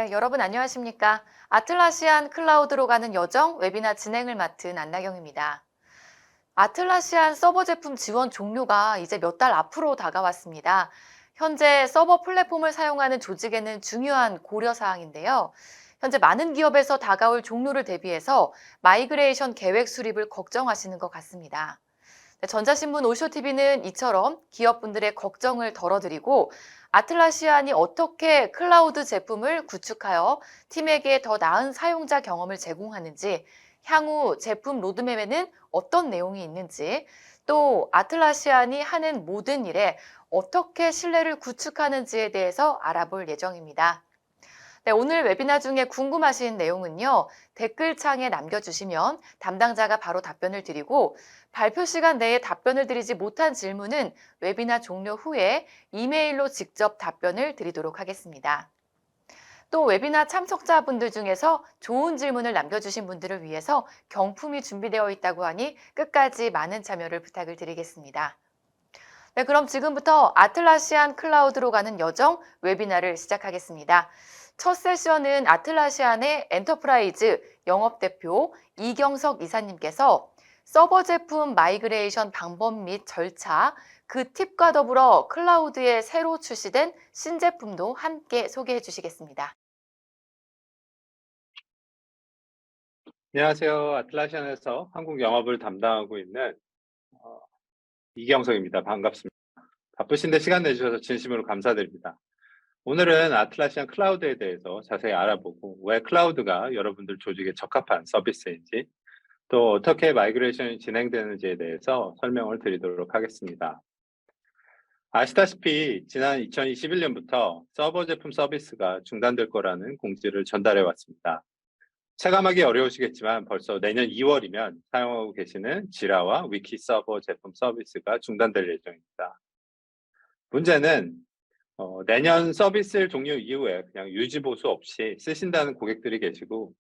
네, 여러분 안녕하십니까? 아틀라시안 클라우드로 가는 여정 웨비나 진행을 맡은 안나경입니다. 아틀라시안 서버 제품 지원 종료가 이제 몇 달 앞으로 다가왔습니다. 현재 서버 플랫폼을 사용하는 조직에는 중요한 고려 사항인데요. 현재 많은 기업에서 다가올 종료를 대비해서 마이그레이션 계획 수립을 걱정하시는 것 같습니다. 네, 전자신문 오쇼TV는 이처럼 기업분들의 걱정을 덜어드리고 아틀라시안이 어떻게 클라우드 제품을 구축하여 팀에게 더 나은 사용자 경험을 제공하는지, 향후 제품 로드맵에는 어떤 내용이 있는지, 또 아틀라시안이 하는 모든 일에 어떻게 신뢰를 구축하는지에 대해서 알아볼 예정입니다. 네, 오늘 웨비나 중에 궁금하신 내용은요, 댓글창에 남겨주시면 담당자가 바로 답변을 드리고, 발표 시간 내에 답변을 드리지 못한 질문은 웨비나 종료 후에 이메일로 직접 답변을 드리도록 하겠습니다. 또 웨비나 참석자분들 중에서 좋은 질문을 남겨주신 분들을 위해서 경품이 준비되어 있다고 하니 끝까지 많은 참여를 부탁을 드리겠습니다. 네, 그럼 지금부터 아틀라시안 클라우드로 가는 여정 웨비나를 시작하겠습니다. 첫 세션은 아틀라시안의 엔터프라이즈 영업대표 이경석 이사님께서 서버 제품 마이그레이션 방법 및 절차, 그 팁과 더불어 클라우드에 새로 출시된 신제품도 함께 소개해 주시겠습니다. 안녕하세요. 아틀라시안에서 한국 영업을 담당하고 있는 어, 이경석입니다. 반갑습니다. 바쁘신데 시간 내주셔서 진심으로 감사드립니다. 오늘은 아틀라시안 클라우드에 대해서 자세히 알아보고 왜 클라우드가 여러분들 조직에 적합한 서비스인지 또 어떻게 마이그레이션이 진행되는지에 대해서 설명을 드리도록 하겠습니다. 아시다시피 지난 2021년부터 서버 제품 서비스가 중단될 거라는 공지를 전달해 왔습니다. 체감하기 어려우시겠지만 벌써 내년 2월이면 사용하고 계시는 지라와 위키 서버 제품 서비스가 중단될 예정입니다. 문제는 내년 서비스 종료 이후에 그냥 유지 보수 없이 쓰신다는 고객들이 계시고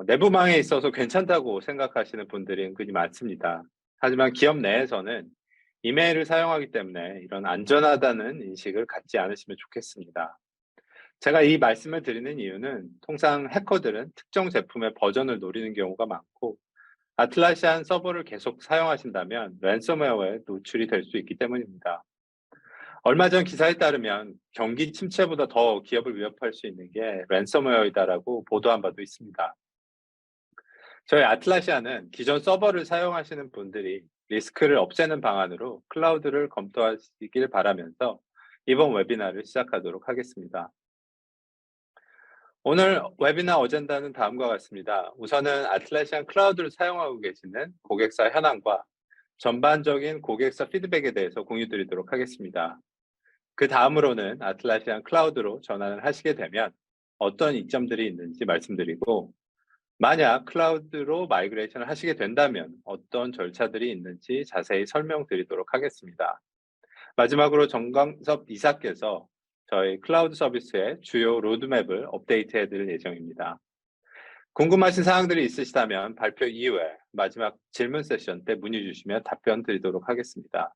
내부망에 있어서 괜찮다고 생각하시는 분들이 은근히 많습니다. 하지만 기업 내에서는 이메일을 사용하기 때문에 이런 안전하다는 인식을 갖지 않으시면 좋겠습니다. 제가 이 말씀을 드리는 이유는 통상 해커들은 특정 제품의 버전을 노리는 경우가 많고 아틀라시안 서버를 계속 사용하신다면 랜섬웨어에 노출이 될 수 있기 때문입니다. 얼마 전 기사에 따르면 경기 침체보다 더 기업을 위협할 수 있는 게 랜섬웨어이다라고 보도한 바도 있습니다. 저희 아틀라시아는 기존 서버를 사용하시는 분들이 리스크를 없애는 방안으로 클라우드를 검토하시길 바라면서 이번 웨비나를 시작하도록 하겠습니다. 오늘 웨비나 어젠다는 다음과 같습니다. 우선은 아틀라시안 클라우드를 사용하고 계시는 고객사 현황과 전반적인 고객사 피드백에 대해서 공유드리도록 하겠습니다. 그 다음으로는 아틀라시안 클라우드로 전환을 하시게 되면 어떤 이점들이 있는지 말씀드리고, 만약 클라우드로 마이그레이션을 하시게 된다면 어떤 절차들이 있는지 자세히 설명드리도록 하겠습니다. 마지막으로 정광섭 이사께서 저희 클라우드 서비스의 주요 로드맵을 업데이트해 드릴 예정입니다. 궁금하신 사항들이 있으시다면 발표 이후에 마지막 질문 세션 때 문의 주시면 답변 드리도록 하겠습니다.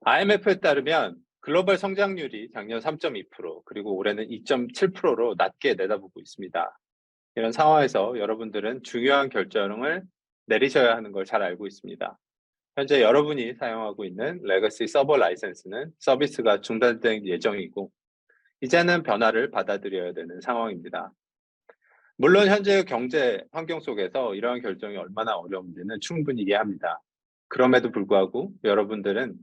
IMF에 따르면 글로벌 성장률이 작년 3.2%, 그리고 올해는 2.7%로 낮게 내다보고 있습니다. 이런 상황에서 여러분들은 중요한 결정을 내리셔야 하는 걸 잘 알고 있습니다. 현재 여러분이 사용하고 있는 레거시 서버 라이센스는 서비스가 중단될 예정이고, 이제는 변화를 받아들여야 되는 상황입니다. 물론 현재의 경제 환경 속에서 이러한 결정이 얼마나 어려운지는 충분히 이해합니다. 그럼에도 불구하고 여러분들은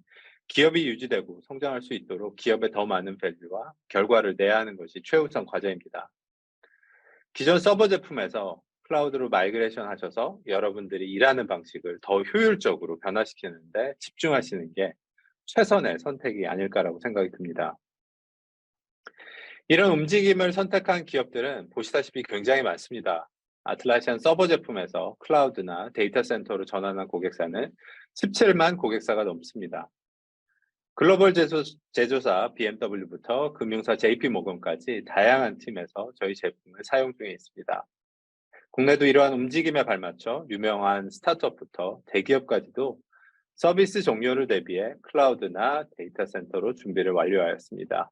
기업이 유지되고 성장할 수 있도록 기업에 더 많은 밸류와 결과를 내야 하는 것이 최우선 과제입니다. 기존 서버 제품에서 클라우드로 마이그레이션 하셔서 여러분들이 일하는 방식을 더 효율적으로 변화시키는데 집중하시는 게 최선의 선택이 아닐까라고 생각이 듭니다. 이런 움직임을 선택한 기업들은 보시다시피 굉장히 많습니다. 아틀라시안 서버 제품에서 클라우드나 데이터 센터로 전환한 고객사는 17만 고객사가 넘습니다. 글로벌 제조사 BMW부터 금융사 JP모건까지 다양한 팀에서 저희 제품을 사용 중에 있습니다. 국내도 이러한 움직임에 발맞춰 유명한 스타트업부터 대기업까지도 서비스 종료를 대비해 클라우드나 데이터 센터로 준비를 완료하였습니다.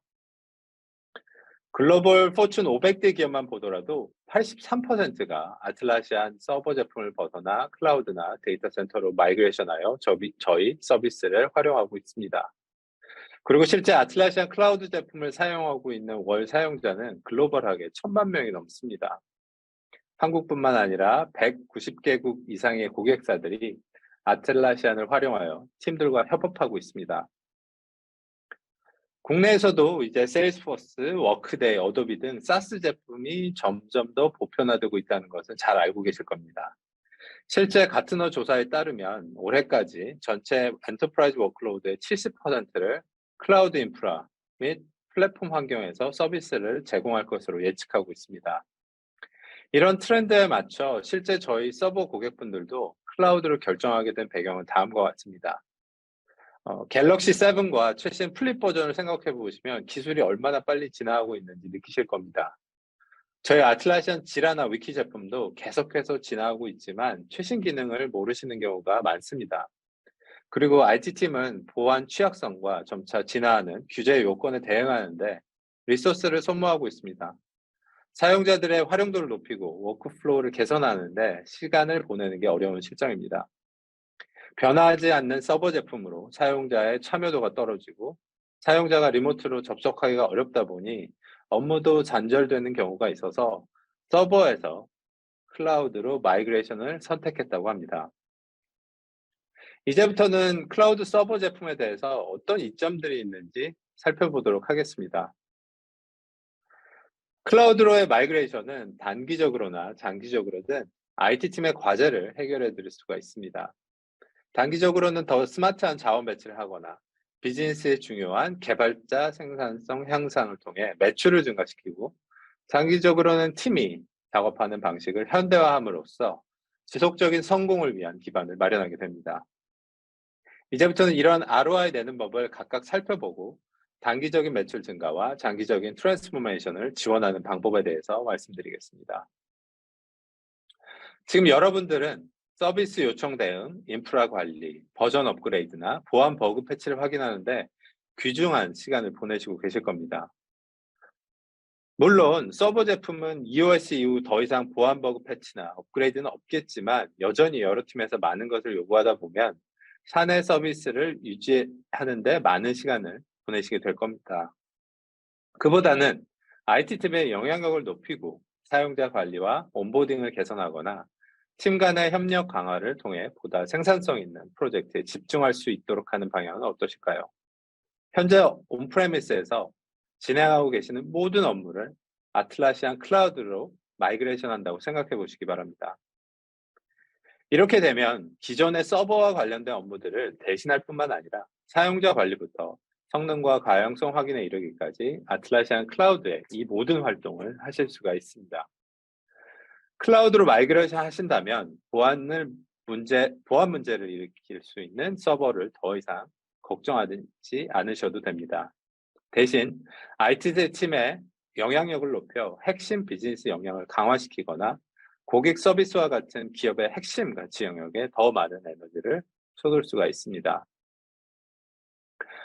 글로벌 포춘 500대 기업만 보더라도 83%가 아틀라시안 서버 제품을 벗어나 클라우드나 데이터 센터로 마이그레이션하여 저희 서비스를 활용하고 있습니다. 그리고 실제 아틀라시안 클라우드 제품을 사용하고 있는 월 사용자는 글로벌하게 1,000만 명이 넘습니다. 한국뿐만 아니라 190개국 이상의 고객사들이 아틀라시안을 활용하여 팀들과 협업하고 있습니다. 국내에서도 이제 세일스포스, 워크데이, 어도비 등 사스 제품이 점점 더 보편화되고 있다는 것은 잘 알고 계실 겁니다. 실제 가트너 조사에 따르면 올해까지 전체 엔터프라이즈 워크로드의 70%를 클라우드 인프라 및 플랫폼 환경에서 서비스를 제공할 것으로 예측하고 있습니다. 이런 트렌드에 맞춰 실제 저희 서버 고객분들도 클라우드를 결정하게 된 배경은 다음과 같습니다. 갤럭시 7과 최신 플립 버전을 생각해 보시면 기술이 얼마나 빨리 진화하고 있는지 느끼실 겁니다. 저희 아틀라시안 지라나 위키 제품도 계속해서 진화하고 있지만 최신 기능을 모르시는 경우가 많습니다. 그리고 IT팀은 보안 취약성과 점차 진화하는 규제 요건에 대응하는데 리소스를 소모하고 있습니다. 사용자들의 활용도를 높이고 워크플로우를 개선하는데 시간을 보내는 게 어려운 실정입니다. 변화하지 않는 서버 제품으로 사용자의 참여도가 떨어지고 사용자가 리모트로 접속하기가 어렵다 보니 업무도 잔절되는 경우가 있어서 서버에서 클라우드로 마이그레이션을 선택했다고 합니다. 이제부터는 클라우드 서버 제품에 대해서 어떤 이점들이 있는지 살펴보도록 하겠습니다. 클라우드로의 마이그레이션은 단기적으로나 장기적으로든 IT팀의 과제를 해결해 드릴 수가 있습니다. 단기적으로는 더 스마트한 자원 배치를 하거나 비즈니스에 중요한 개발자 생산성 향상을 통해 매출을 증가시키고 장기적으로는 팀이 작업하는 방식을 현대화함으로써 지속적인 성공을 위한 기반을 마련하게 됩니다. 이제부터는 이런 ROI 내는 법을 각각 살펴보고 단기적인 매출 증가와 장기적인 트랜스포메이션을 지원하는 방법에 대해서 말씀드리겠습니다. 지금 여러분들은 서비스 요청 대응, 인프라 관리, 버전 업그레이드나 보안 버그 패치를 확인하는데 귀중한 시간을 보내시고 계실 겁니다. 물론 서버 제품은 EOS 이후 더 이상 보안 버그 패치나 업그레이드는 없겠지만 여전히 여러 팀에서 많은 것을 요구하다 보면 사내 서비스를 유지하는데 많은 시간을 보내시게 될 겁니다. 그보다는 IT팀의 영향력을 높이고 사용자 관리와 온보딩을 개선하거나 팀 간의 협력 강화를 통해 보다 생산성 있는 프로젝트에 집중할 수 있도록 하는 방향은 어떠실까요? 현재 온프레미스에서 진행하고 계시는 모든 업무를 아틀라시안 클라우드로 마이그레이션 한다고 생각해 보시기 바랍니다. 이렇게 되면 기존의 서버와 관련된 업무들을 대신할 뿐만 아니라 사용자 관리부터 성능과 가용성 확인에 이르기까지 아틀라시안 클라우드에 이 모든 활동을 하실 수가 있습니다. 클라우드로 마이그레이션 하신다면 보안 문제를 일으킬 수 있는 서버를 더 이상 걱정하지 않으셔도 됩니다. 대신 IT 팀의 영향력을 높여 핵심 비즈니스 역량을 강화시키거나 고객 서비스와 같은 기업의 핵심 가치 영역에 더 많은 에너지를 쏟을 수가 있습니다.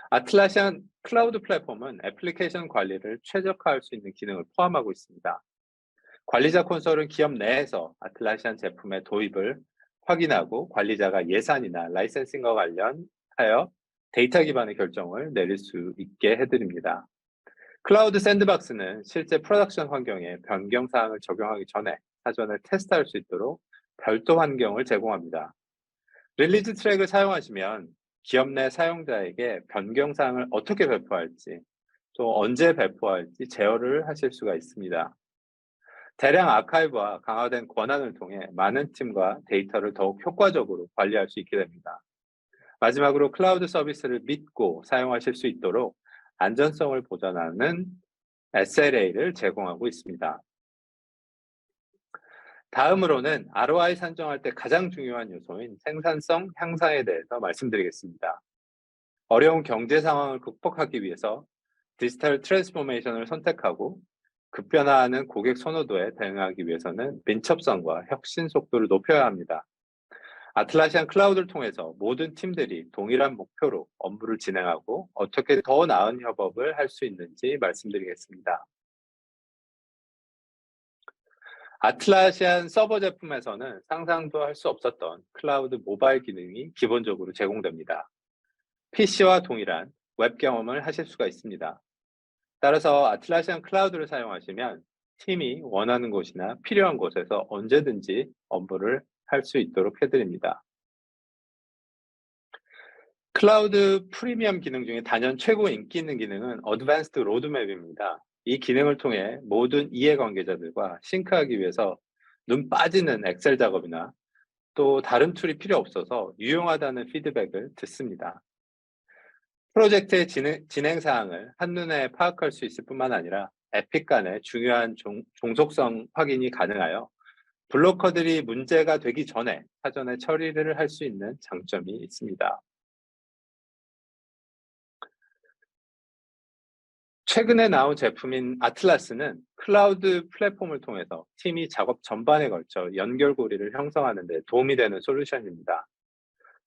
아틀라시안 클라우드 플랫폼은 애플리케이션 관리를 최적화할 수 있는 기능을 포함하고 있습니다. 관리자 콘솔은 기업 내에서 아틀라시안 제품의 도입을 확인하고 관리자가 예산이나 라이센싱과 관련하여 데이터 기반의 결정을 내릴 수 있게 해드립니다. 클라우드 샌드박스는 실제 프로덕션 환경에 변경 사항을 적용하기 전에 사전에 테스트할 수 있도록 별도 환경을 제공합니다. 릴리즈 트랙을 사용하시면 기업 내 사용자에게 변경 사항을 어떻게 배포할지, 또 언제 배포할지 제어를 하실 수가 있습니다. 대량 아카이브와 강화된 권한을 통해 많은 팀과 데이터를 더욱 효과적으로 관리할 수 있게 됩니다. 마지막으로 클라우드 서비스를 믿고 사용하실 수 있도록 안전성을 보장하는 SLA를 제공하고 있습니다. 다음으로는 ROI 산정할 때 가장 중요한 요소인 생산성 향상에 대해서 말씀드리겠습니다. 어려운 경제 상황을 극복하기 위해서 디지털 트랜스포메이션을 선택하고 급변화하는 고객 선호도에 대응하기 위해서는 민첩성과 혁신 속도를 높여야 합니다. 아틀라시안 클라우드를 통해서 모든 팀들이 동일한 목표로 업무를 진행하고 어떻게 더 나은 협업을 할 수 있는지 말씀드리겠습니다. 아틀라시안 서버 제품에서는 상상도 할 수 없었던 클라우드 모바일 기능이 기본적으로 제공됩니다. PC와 동일한 웹 경험을 하실 수가 있습니다. 따라서 아틀라시안 클라우드를 사용하시면 팀이 원하는 곳이나 필요한 곳에서 언제든지 업무를 할 수 있도록 해드립니다. 클라우드 프리미엄 기능 중에 단연 최고 인기 있는 기능은 어드밴스드 로드맵입니다. 이 기능을 통해 모든 이해관계자들과 싱크하기 위해서 눈 빠지는 엑셀 작업이나 또 다른 툴이 필요 없어서 유용하다는 피드백을 듣습니다. 프로젝트의 진행 사항을 한눈에 파악할 수 있을 뿐만 아니라 에픽 간의 중요한 종속성 확인이 가능하여 블로커들이 문제가 되기 전에 사전에 처리를 할 수 있는 장점이 있습니다. 최근에 나온 제품인 아틀라스는 클라우드 플랫폼을 통해서 팀이 작업 전반에 걸쳐 연결고리를 형성하는 데 도움이 되는 솔루션입니다.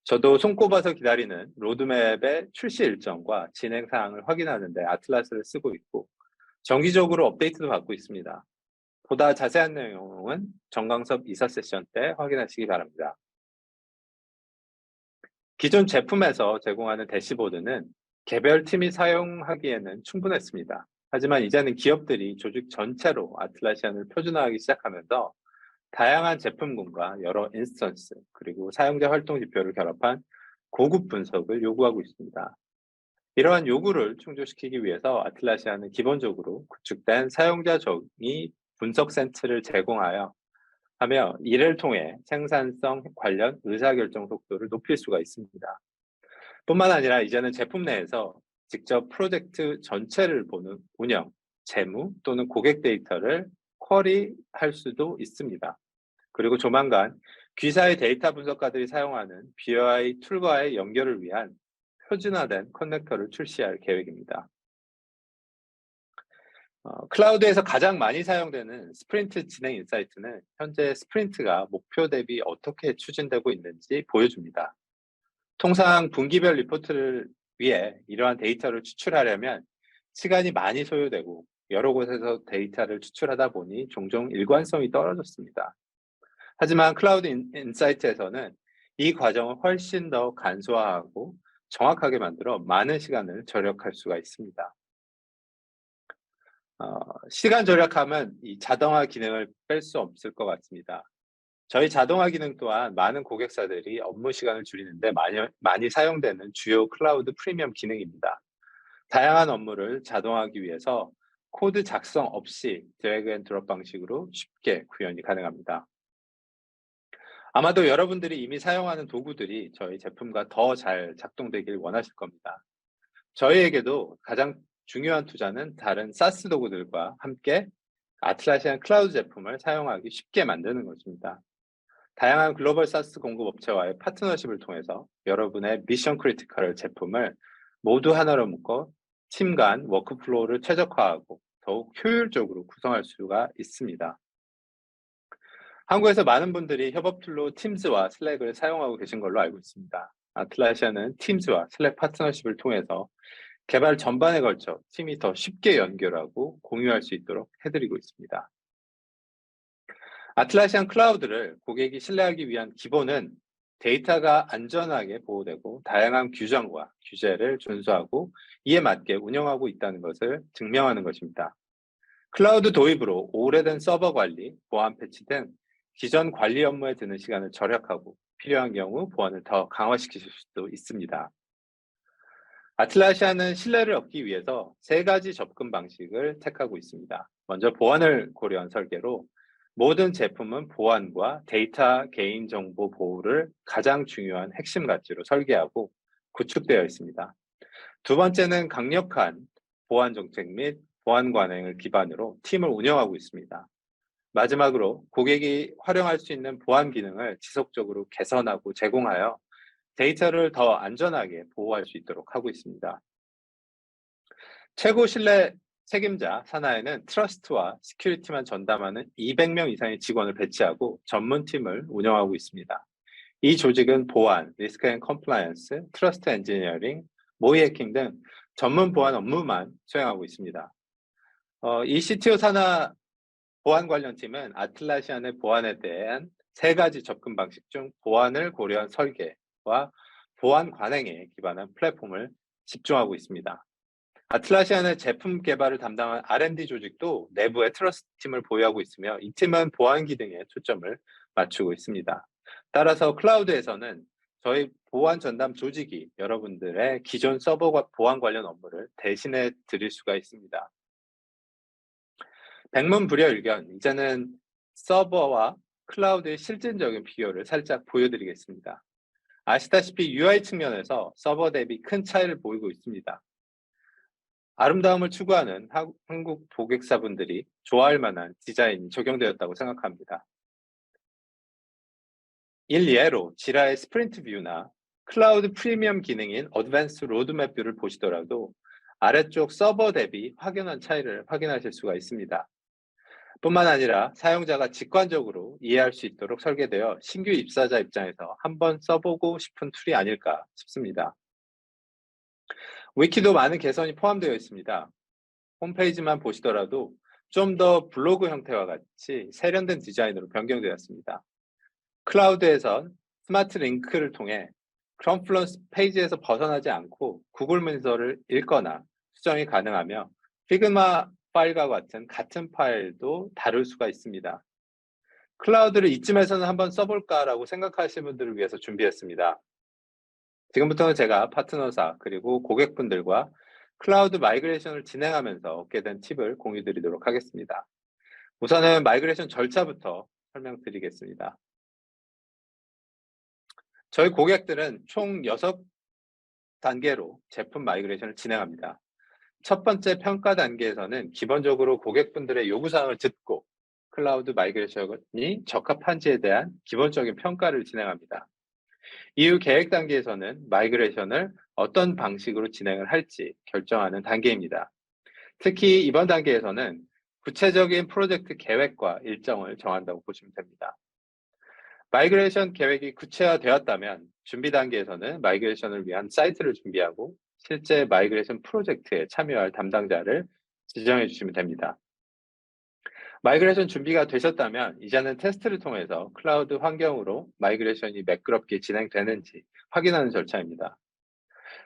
저도 손꼽아서 기다리는 로드맵의 출시 일정과 진행 사항을 확인하는 데 아틀라스를 쓰고 있고 정기적으로 업데이트도 받고 있습니다. 보다 자세한 내용은 정강섭 이사 세션 때 확인하시기 바랍니다. 기존 제품에서 제공하는 대시보드는 개별 팀이 사용하기에는 충분했습니다. 하지만 이제는 기업들이 조직 전체로 아틀라시안을 표준화하기 시작하면서 다양한 제품군과 여러 인스턴스, 그리고 사용자 활동 지표를 결합한 고급 분석을 요구하고 있습니다. 이러한 요구를 충족시키기 위해서 아틀라시안은 기본적으로 구축된 사용자 정의 분석 센트를 제공하여 이를 통해 생산성 관련 의사결정 속도를 높일 수가 있습니다. 뿐만 아니라 이제는 제품 내에서 직접 프로젝트 전체를 보는 운영, 재무 또는 고객 데이터를 쿼리할 수도 있습니다. 그리고 조만간 귀사의 데이터 분석가들이 사용하는 BI 툴과의 연결을 위한 표준화된 커넥터를 출시할 계획입니다. 클라우드에서 가장 많이 사용되는 스프린트 진행 인사이트는 현재 스프린트가 목표 대비 어떻게 추진되고 있는지 보여줍니다. 통상 분기별 리포트를 위해 이러한 데이터를 추출하려면 시간이 많이 소요되고 여러 곳에서 데이터를 추출하다 보니 종종 일관성이 떨어졌습니다. 하지만 클라우드 인사이트에서는 이 과정을 훨씬 더 간소화하고 정확하게 만들어 많은 시간을 절약할 수가 있습니다. 시간 절약하면 이 자동화 기능을 뺄 수 없을 것 같습니다. 저희 자동화 기능 또한 많은 고객사들이 업무 시간을 줄이는데 많이 사용되는 주요 클라우드 프리미엄 기능입니다. 다양한 업무를 자동화하기 위해서 코드 작성 없이 드래그 앤 드롭 방식으로 쉽게 구현이 가능합니다. 아마도 여러분들이 이미 사용하는 도구들이 저희 제품과 더 잘 작동되길 원하실 겁니다. 저희에게도 가장 중요한 투자는 다른 SaaS 도구들과 함께 아틀라시안 클라우드 제품을 사용하기 쉽게 만드는 것입니다. 다양한 글로벌 SaaS 공급업체와의 파트너십을 통해서 여러분의 미션 크리티컬 제품을 모두 하나로 묶어 팀 간 워크플로우를 최적화하고 더욱 효율적으로 구성할 수가 있습니다. 한국에서 많은 분들이 협업 툴로 팀즈와 슬랙을 사용하고 계신 걸로 알고 있습니다. 아틀라시아는 팀즈와 슬랙 파트너십을 통해서 개발 전반에 걸쳐 팀이 더 쉽게 연결하고 공유할 수 있도록 해드리고 있습니다. 아틀라시안 클라우드를 고객이 신뢰하기 위한 기본은 데이터가 안전하게 보호되고 다양한 규정과 규제를 준수하고 이에 맞게 운영하고 있다는 것을 증명하는 것입니다. 클라우드 도입으로 오래된 서버 관리, 보안 패치 등 기존 관리 업무에 드는 시간을 절약하고 필요한 경우 보안을 더 강화시키실 수도 있습니다. 아틀라시아는 신뢰를 얻기 위해서 3가지 접근 방식을 택하고 있습니다. 먼저 보안을 고려한 설계로 모든 제품은 보안과 데이터 개인정보 보호를 가장 중요한 핵심 가치로 설계하고 구축되어 있습니다. 두 번째는 강력한 보안 정책 및 보안 관행을 기반으로 팀을 운영하고 있습니다. 마지막으로 고객이 활용할 수 있는 보안 기능을 지속적으로 개선하고 제공하여 데이터를 더 안전하게 보호할 수 있도록 하고 있습니다. 최고 신뢰 책임자 산하에는 트러스트와 시큐리티만 전담하는 200명 이상의 직원을 배치하고 전문팀을 운영하고 있습니다. 이 조직은 보안, 리스크 앤 컴플라이언스, 트러스트 엔지니어링, 모의 해킹 등 전문 보안 업무만 수행하고 있습니다. 이 CTO 산하 보안 관련 팀은 아틀라시안의 보안에 대한 3가지 접근 방식 중 보안을 고려한 설계와 보안 관행에 기반한 플랫폼을 집중하고 있습니다. 아틀라시안의 제품 개발을 담당한 R&D 조직도 내부에 트러스트 팀을 보유하고 있으며 이 팀은 보안 기능에 초점을 맞추고 있습니다. 따라서 클라우드에서는 저희 보안 전담 조직이 여러분들의 기존 서버 보안 관련 업무를 대신해 드릴 수가 있습니다. 백문불여일견, 이제는 서버와 클라우드의 실질적인 비교를 살짝 보여드리겠습니다. 아시다시피 UI 측면에서 서버 대비 큰 차이를 보이고 있습니다. 아름다움을 추구하는 한국 고객사분들이 좋아할 만한 디자인이 적용되었다고 생각합니다. 일예로 지라의 스프린트 뷰나 클라우드 프리미엄 기능인 어드밴스 로드맵 뷰를 보시더라도 아래쪽 서버 대비 확연한 차이를 확인하실 수가 있습니다. 뿐만 아니라 사용자가 직관적으로 이해할 수 있도록 설계되어 신규 입사자 입장에서 한번 써보고 싶은 툴이 아닐까 싶습니다. 위키도 많은 개선이 포함되어 있습니다. 홈페이지만 보시더라도 좀 더 블로그 형태와 같이 세련된 디자인으로 변경되었습니다. 클라우드에선 스마트 링크를 통해 컨플런스 페이지에서 벗어나지 않고 구글 문서를 읽거나 수정이 가능하며 피그마 파일과 같은 파일도 다룰 수가 있습니다. 클라우드를 이쯤에서는 한번 써볼까라고 생각하시는 분들을 위해서 준비했습니다. 지금부터는 제가 파트너사 그리고 고객분들과 클라우드 마이그레이션을 진행하면서 얻게 된 팁을 공유드리도록 하겠습니다. 우선은 마이그레이션 절차부터 설명드리겠습니다. 저희 고객들은 총 6단계로 제품 마이그레이션을 진행합니다. 첫 번째 평가 단계에서는 기본적으로 고객분들의 요구사항을 듣고 클라우드 마이그레이션이 적합한지에 대한 기본적인 평가를 진행합니다. 이후 계획 단계에서는 마이그레이션을 어떤 방식으로 진행을 할지 결정하는 단계입니다. 특히 이번 단계에서는 구체적인 프로젝트 계획과 일정을 정한다고 보시면 됩니다. 마이그레이션 계획이 구체화되었다면 준비 단계에서는 마이그레이션을 위한 사이트를 준비하고 실제 마이그레이션 프로젝트에 참여할 담당자를 지정해 주시면 됩니다. 마이그레이션 준비가 되셨다면 이제는 테스트를 통해서 클라우드 환경으로 마이그레이션이 매끄럽게 진행되는지 확인하는 절차입니다.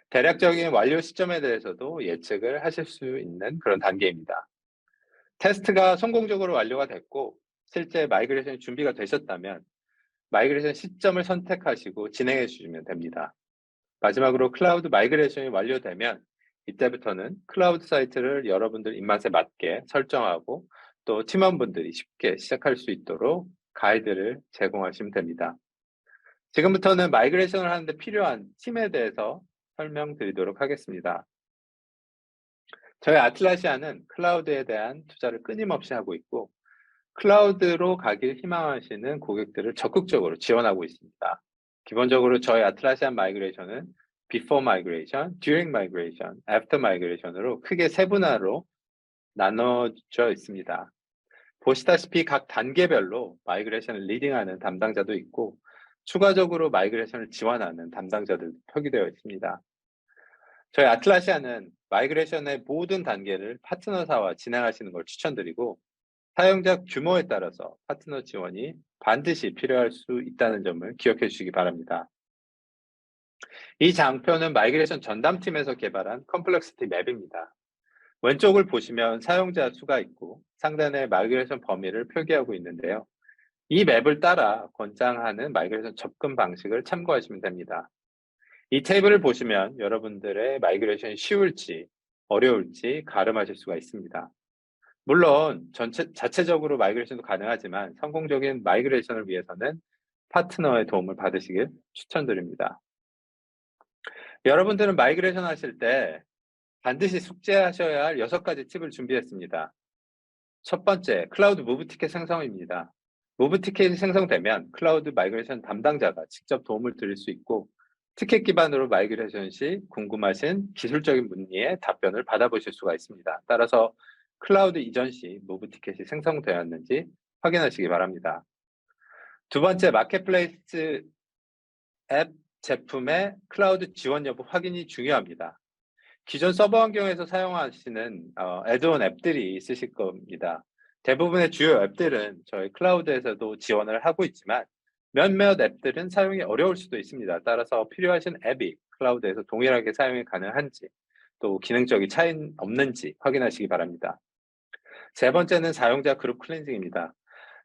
대략적인 완료 시점에 대해서도 예측을 하실 수 있는 그런 단계입니다. 테스트가 성공적으로 완료가 됐고 실제 마이그레이션이 준비가 되셨다면 마이그레이션 시점을 선택하시고 진행해 주시면 됩니다. 마지막으로 클라우드 마이그레이션이 완료되면 이때부터는 클라우드 사이트를 여러분들 입맛에 맞게 설정하고 또 팀원분들이 쉽게 시작할 수 있도록 가이드를 제공하시면 됩니다. 지금부터는 마이그레이션을 하는데 필요한 팀에 대해서 설명드리도록 하겠습니다. 저희 아틀라시아는 클라우드에 대한 투자를 끊임없이 하고 있고 클라우드로 가길 희망하시는 고객들을 적극적으로 지원하고 있습니다. 기본적으로 저희 아틀라시안 마이그레이션은 Before Migration, During Migration, After Migration으로 크게 3분할로 나눠져 있습니다. 보시다시피 각 단계별로 마이그레이션을 리딩하는 담당자도 있고 추가적으로 마이그레이션을 지원하는 담당자들도 표기되어 있습니다. 저희 아틀라시아는 마이그레이션의 모든 단계를 파트너사와 진행하시는 걸 추천드리고 사용자 규모에 따라서 파트너 지원이 반드시 필요할 수 있다는 점을 기억해 주시기 바랍니다. 이 장표는 마이그레이션 전담팀에서 개발한 컴플렉시티 맵입니다. 왼쪽을 보시면 사용자 수가 있고 상단에 마이그레이션 범위를 표기하고 있는데요. 이 맵을 따라 권장하는 마이그레이션 접근 방식을 참고하시면 됩니다. 이 테이블을 보시면 여러분들의 마이그레이션이 쉬울지 어려울지 가름하실 수가 있습니다. 물론 자체적으로 마이그레이션도 가능하지만 성공적인 마이그레이션을 위해서는 파트너의 도움을 받으시길 추천드립니다. 여러분들은 마이그레이션 하실 때 반드시 숙지하셔야 할 6가지 팁을 준비했습니다. 첫 번째, 클라우드 무브 티켓 생성입니다. 무브 티켓이 생성되면 클라우드 마이그레이션 담당자가 직접 도움을 드릴 수 있고 티켓 기반으로 마이그레이션 시 궁금하신 기술적인 문의에 답변을 받아보실 수가 있습니다. 따라서 클라우드 이전 시 무브 티켓이 생성되었는지 확인하시기 바랍니다. 두 번째, 마켓플레이스 앱 제품의 클라우드 지원 여부 확인이 중요합니다. 기존 서버 환경에서 사용하시는 애드온 앱들이 있으실 겁니다. 대부분의 주요 앱들은 저희 클라우드에서도 지원을 하고 있지만 몇몇 앱들은 사용이 어려울 수도 있습니다. 따라서 필요하신 앱이 클라우드에서 동일하게 사용이 가능한지 또 기능적인 차이는 없는지 확인하시기 바랍니다. 세 번째는 사용자 그룹 클렌징입니다.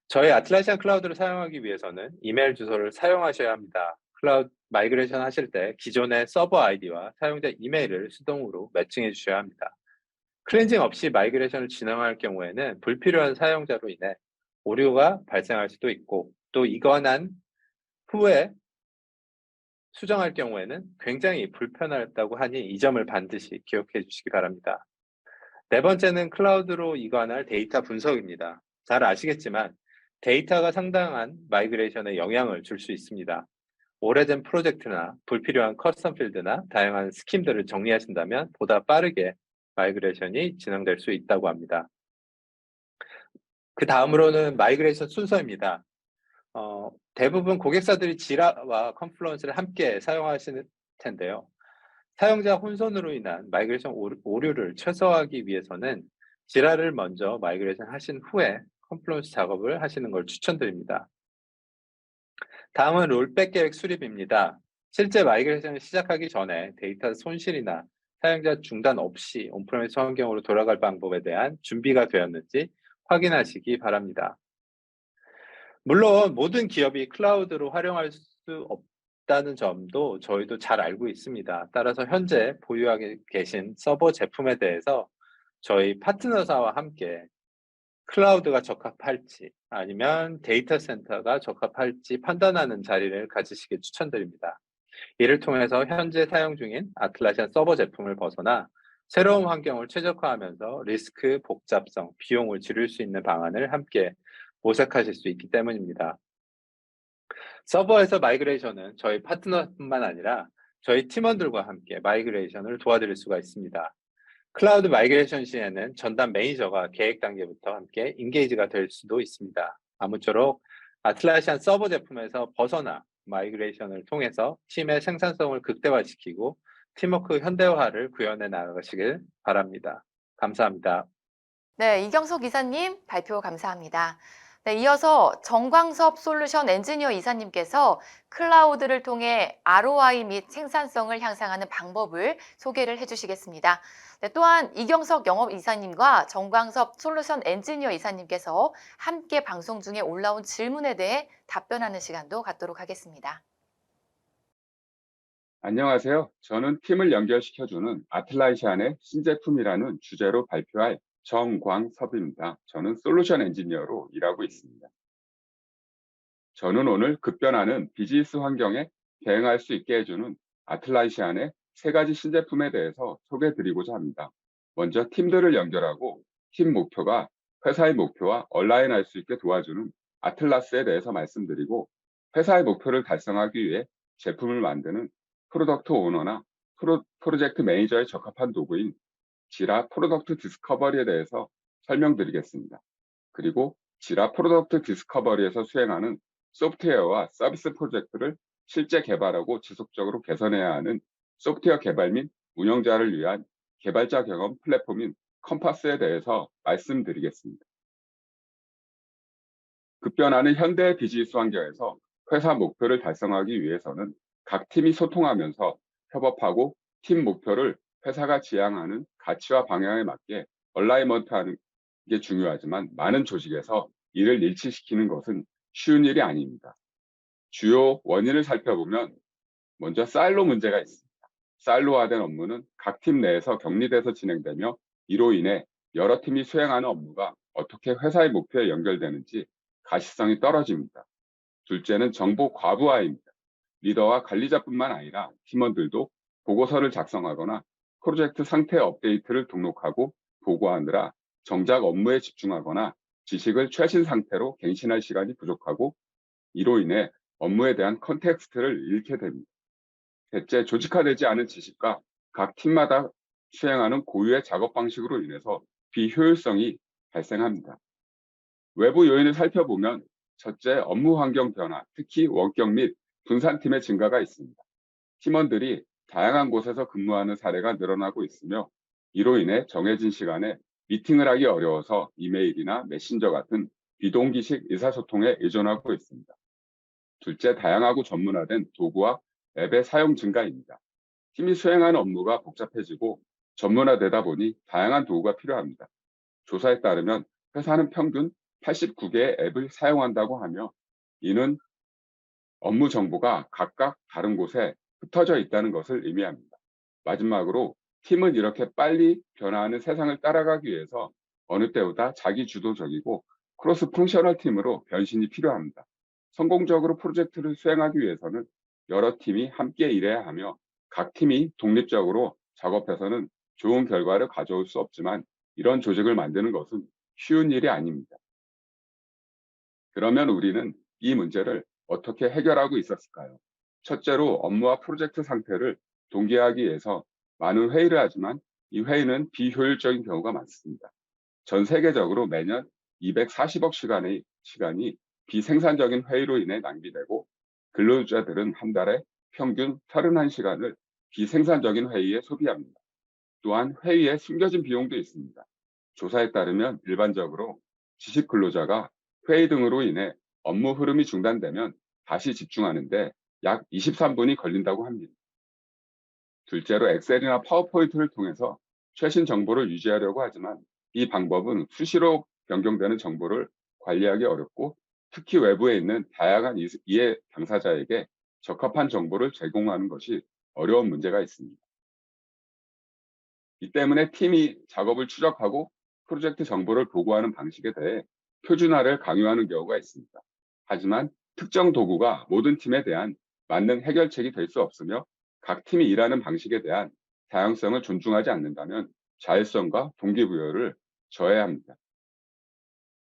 저희 아틀라시안 클라우드를 사용하기 위해서는 이메일 주소를 사용하셔야 합니다. 클라우드 마이그레이션 하실 때 기존의 서버 아이디와 사용자 이메일을 수동으로 매칭해 주셔야 합니다. 클렌징 없이 마이그레이션을 진행할 경우에는 불필요한 사용자로 인해 오류가 발생할 수도 있고 또 이관한 후에 수정할 경우에는 굉장히 불편하다고 하니 이 점을 반드시 기억해 주시기 바랍니다. 네 번째는 클라우드로 이관할 데이터 분석입니다. 잘 아시겠지만 데이터가 상당한 마이그레이션에 영향을 줄 수 있습니다. 오래된 프로젝트나 불필요한 커스텀 필드나 다양한 스킴들을 정리하신다면 보다 빠르게 마이그레이션이 진행될 수 있다고 합니다. 그 다음으로는 마이그레이션 순서입니다. 대부분 고객사들이 지라와 컨플루언스를 함께 사용하시는 텐데요. 사용자 혼선으로 인한 마이그레이션 오류를 최소화하기 위해서는 지라를 먼저 마이그레이션 하신 후에 컨플루언스 작업을 하시는 걸 추천드립니다. 다음은 롤백 계획 수립입니다. 실제 마이그레이션을 시작하기 전에 데이터 손실이나 사용자 중단 없이 온프레미스 환경으로 돌아갈 방법에 대한 준비가 되었는지 확인하시기 바랍니다. 물론 모든 기업이 클라우드로 활용할 수 없다는 점도 저희도 잘 알고 있습니다. 따라서 현재 보유하고 계신 서버 제품에 대해서 저희 파트너사와 함께 클라우드가 적합할지 아니면 데이터 센터가 적합할지 판단하는 자리를 가지시길 추천드립니다. 이를 통해서 현재 사용 중인 아틀라시안 서버 제품을 벗어나 새로운 환경을 최적화하면서 리스크, 복잡성, 비용을 줄일 수 있는 방안을 함께 모색하실 수 있기 때문입니다. 서버에서 마이그레이션은 저희 파트너뿐만 아니라 저희 팀원들과 함께 마이그레이션을 도와드릴 수가 있습니다. 클라우드 마이그레이션 시에는 전담 매니저가 계획 단계부터 함께 인게이지가 될 수도 있습니다. 아무쪼록 아틀라시안 서버 제품에서 벗어나 마이그레이션을 통해서 팀의 생산성을 극대화시키고 팀워크 현대화를 구현해 나가시길 바랍니다. 감사합니다. 네, 이경석 이사님 발표 감사합니다. 네, 이어서 정광섭 솔루션 엔지니어 이사님께서 클라우드를 통해 ROI 및 생산성을 향상하는 방법을 소개를 해주시겠습니다. 네, 또한 이경석 영업 이사님과 정광섭 솔루션 엔지니어 이사님께서 함께 방송 중에 올라온 질문에 대해 답변하는 시간도 갖도록 하겠습니다. 안녕하세요. 저는 팀을 연결시켜주는 아틀라시안의 신제품이라는 주제로 발표할 정광섭입니다. 저는 솔루션 엔지니어로 일하고 있습니다. 저는 오늘 급변하는 비즈니스 환경에 대응할 수 있게 해주는 아틀라시안의 3가지 신제품에 대해서 소개해드리고자 합니다. 먼저 팀들을 연결하고 팀 목표가 회사의 목표와 얼라인할 수 있게 도와주는 아틀라스에 대해서 말씀드리고, 회사의 목표를 달성하기 위해 제품을 만드는 프로덕트 오너나 프로젝트 매니저에 적합한 도구인 지라 프로덕트 디스커버리에 대해서 설명드리겠습니다. 그리고 지라 프로덕트 디스커버리에서 수행하는 소프트웨어와 서비스 프로젝트를 실제 개발하고 지속적으로 개선해야 하는 소프트웨어 개발 및 운영자를 위한 개발자 경험 플랫폼인 컴파스에 대해서 말씀드리겠습니다. 급변하는 현대 비즈니스 환경에서 회사 목표를 달성하기 위해서는 각 팀이 소통하면서 협업하고 팀 목표를 회사가 지향하는 가치와 방향에 맞게 얼라이먼트하는 게 중요하지만, 많은 조직에서 이를 일치시키는 것은 쉬운 일이 아닙니다. 주요 원인을 살펴보면 먼저 사일로 문제가 있습니다. 사일로화된 업무는 각 팀 내에서 격리돼서 진행되며, 이로 인해 여러 팀이 수행하는 업무가 어떻게 회사의 목표에 연결되는지 가시성이 떨어집니다. 둘째는 정보 과부하입니다. 리더와 관리자뿐만 아니라 팀원들도 보고서를 작성하거나 프로젝트 상태 업데이트를 등록하고 보고하느라 정작 업무에 집중하거나 지식을 최신 상태로 갱신할 시간이 부족하고, 이로 인해 업무에 대한 컨텍스트를 잃게 됩니다. 셋째, 조직화되지 않은 지식과 각 팀마다 수행하는 고유의 작업 방식으로 인해서 비효율성이 발생합니다. 외부 요인을 살펴보면 첫째, 업무 환경 변화, 특히 원격 및 분산팀의 증가가 있습니다. 팀원들이 다양한 곳에서 근무하는 사례가 늘어나고 있으며, 이로 인해 정해진 시간에 미팅을 하기 어려워서 이메일이나 메신저 같은 비동기식 의사소통에 의존하고 있습니다. 둘째, 다양하고 전문화된 도구와 앱의 사용 증가입니다. 팀이 수행하는 업무가 복잡해지고 전문화되다 보니 다양한 도구가 필요합니다. 조사에 따르면 회사는 평균 89개의 앱을 사용한다고 하며 이는 업무 정보가 각각 다른 곳에 흩어져 있다는 것을 의미합니다. 마지막으로 팀은 이렇게 빨리 변화하는 세상을 따라가기 위해서 어느 때보다 자기 주도적이고 크로스 펑셔널 팀으로 변신이 필요합니다. 성공적으로 프로젝트를 수행하기 위해서는 여러 팀이 함께 일해야 하며 각 팀이 독립적으로 작업해서는 좋은 결과를 가져올 수 없지만 이런 조직을 만드는 것은 쉬운 일이 아닙니다. 그러면 우리는 이 문제를 어떻게 해결하고 있었을까요? 첫째로 업무와 프로젝트 상태를 동기화하기 위해서 많은 회의를 하지만 이 회의는 비효율적인 경우가 많습니다. 전 세계적으로 매년 240억 시간이 비생산적인 회의로 인해 낭비되고 근로자들은 한 달에 평균 31시간을 비생산적인 회의에 소비합니다. 또한 회의에 숨겨진 비용도 있습니다. 조사에 따르면 일반적으로 지식 근로자가 회의 등으로 인해 업무 흐름이 중단되면 다시 집중하는데 약 23분이 걸린다고 합니다. 둘째로 엑셀이나 파워포인트를 통해서 최신 정보를 유지하려고 하지만 이 방법은 수시로 변경되는 정보를 관리하기 어렵고 특히 외부에 있는 다양한 이해 당사자에게 적합한 정보를 제공하는 것이 어려운 문제가 있습니다. 이 때문에 팀이 작업을 추적하고 프로젝트 정보를 보고하는 방식에 대해 표준화를 강요하는 경우가 있습니다. 하지만 특정 도구가 모든 팀에 대한 만능 해결책이 될 수 없으며 각 팀이 일하는 방식에 대한 다양성을 존중하지 않는다면 자율성과 동기부여를 저해야 합니다.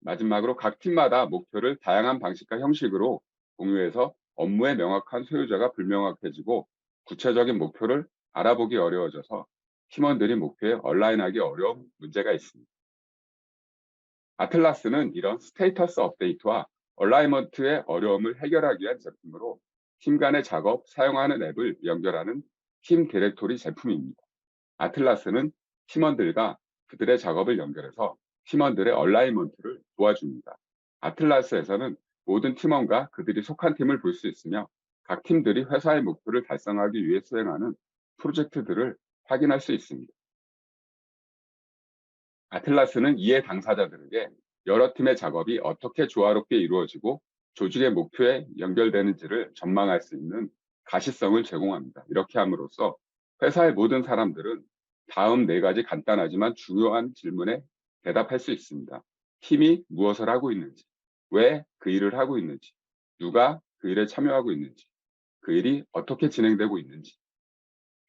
마지막으로 각 팀마다 목표를 다양한 방식과 형식으로 공유해서 업무의 명확한 소유자가 불명확해지고 구체적인 목표를 알아보기 어려워져서 팀원들이 목표에 얼라인하기 어려운 문제가 있습니다. 아틀라스는 이런 스테이터스 업데이트와 얼라이먼트의 어려움을 해결하기 위한 제품으로 팀 간의 작업, 사용하는 앱을 연결하는 팀 디렉토리 제품입니다. 아틀라스는 팀원들과 그들의 작업을 연결해서 팀원들의 얼라이먼트를 도와줍니다. 아틀라스에서는 모든 팀원과 그들이 속한 팀을 볼 수 있으며 각 팀들이 회사의 목표를 달성하기 위해 수행하는 프로젝트들을 확인할 수 있습니다. 아틀라스는 이해 당사자들에게 여러 팀의 작업이 어떻게 조화롭게 이루어지고 조직의 목표에 연결되는지를 전망할 수 있는 가시성을 제공합니다. 이렇게 함으로써 회사의 모든 사람들은 다음 4가지 간단하지만 중요한 질문에 대답할 수 있습니다. 팀이 무엇을 하고 있는지, 왜 그 일을 하고 있는지, 누가 그 일에 참여하고 있는지, 그 일이 어떻게 진행되고 있는지.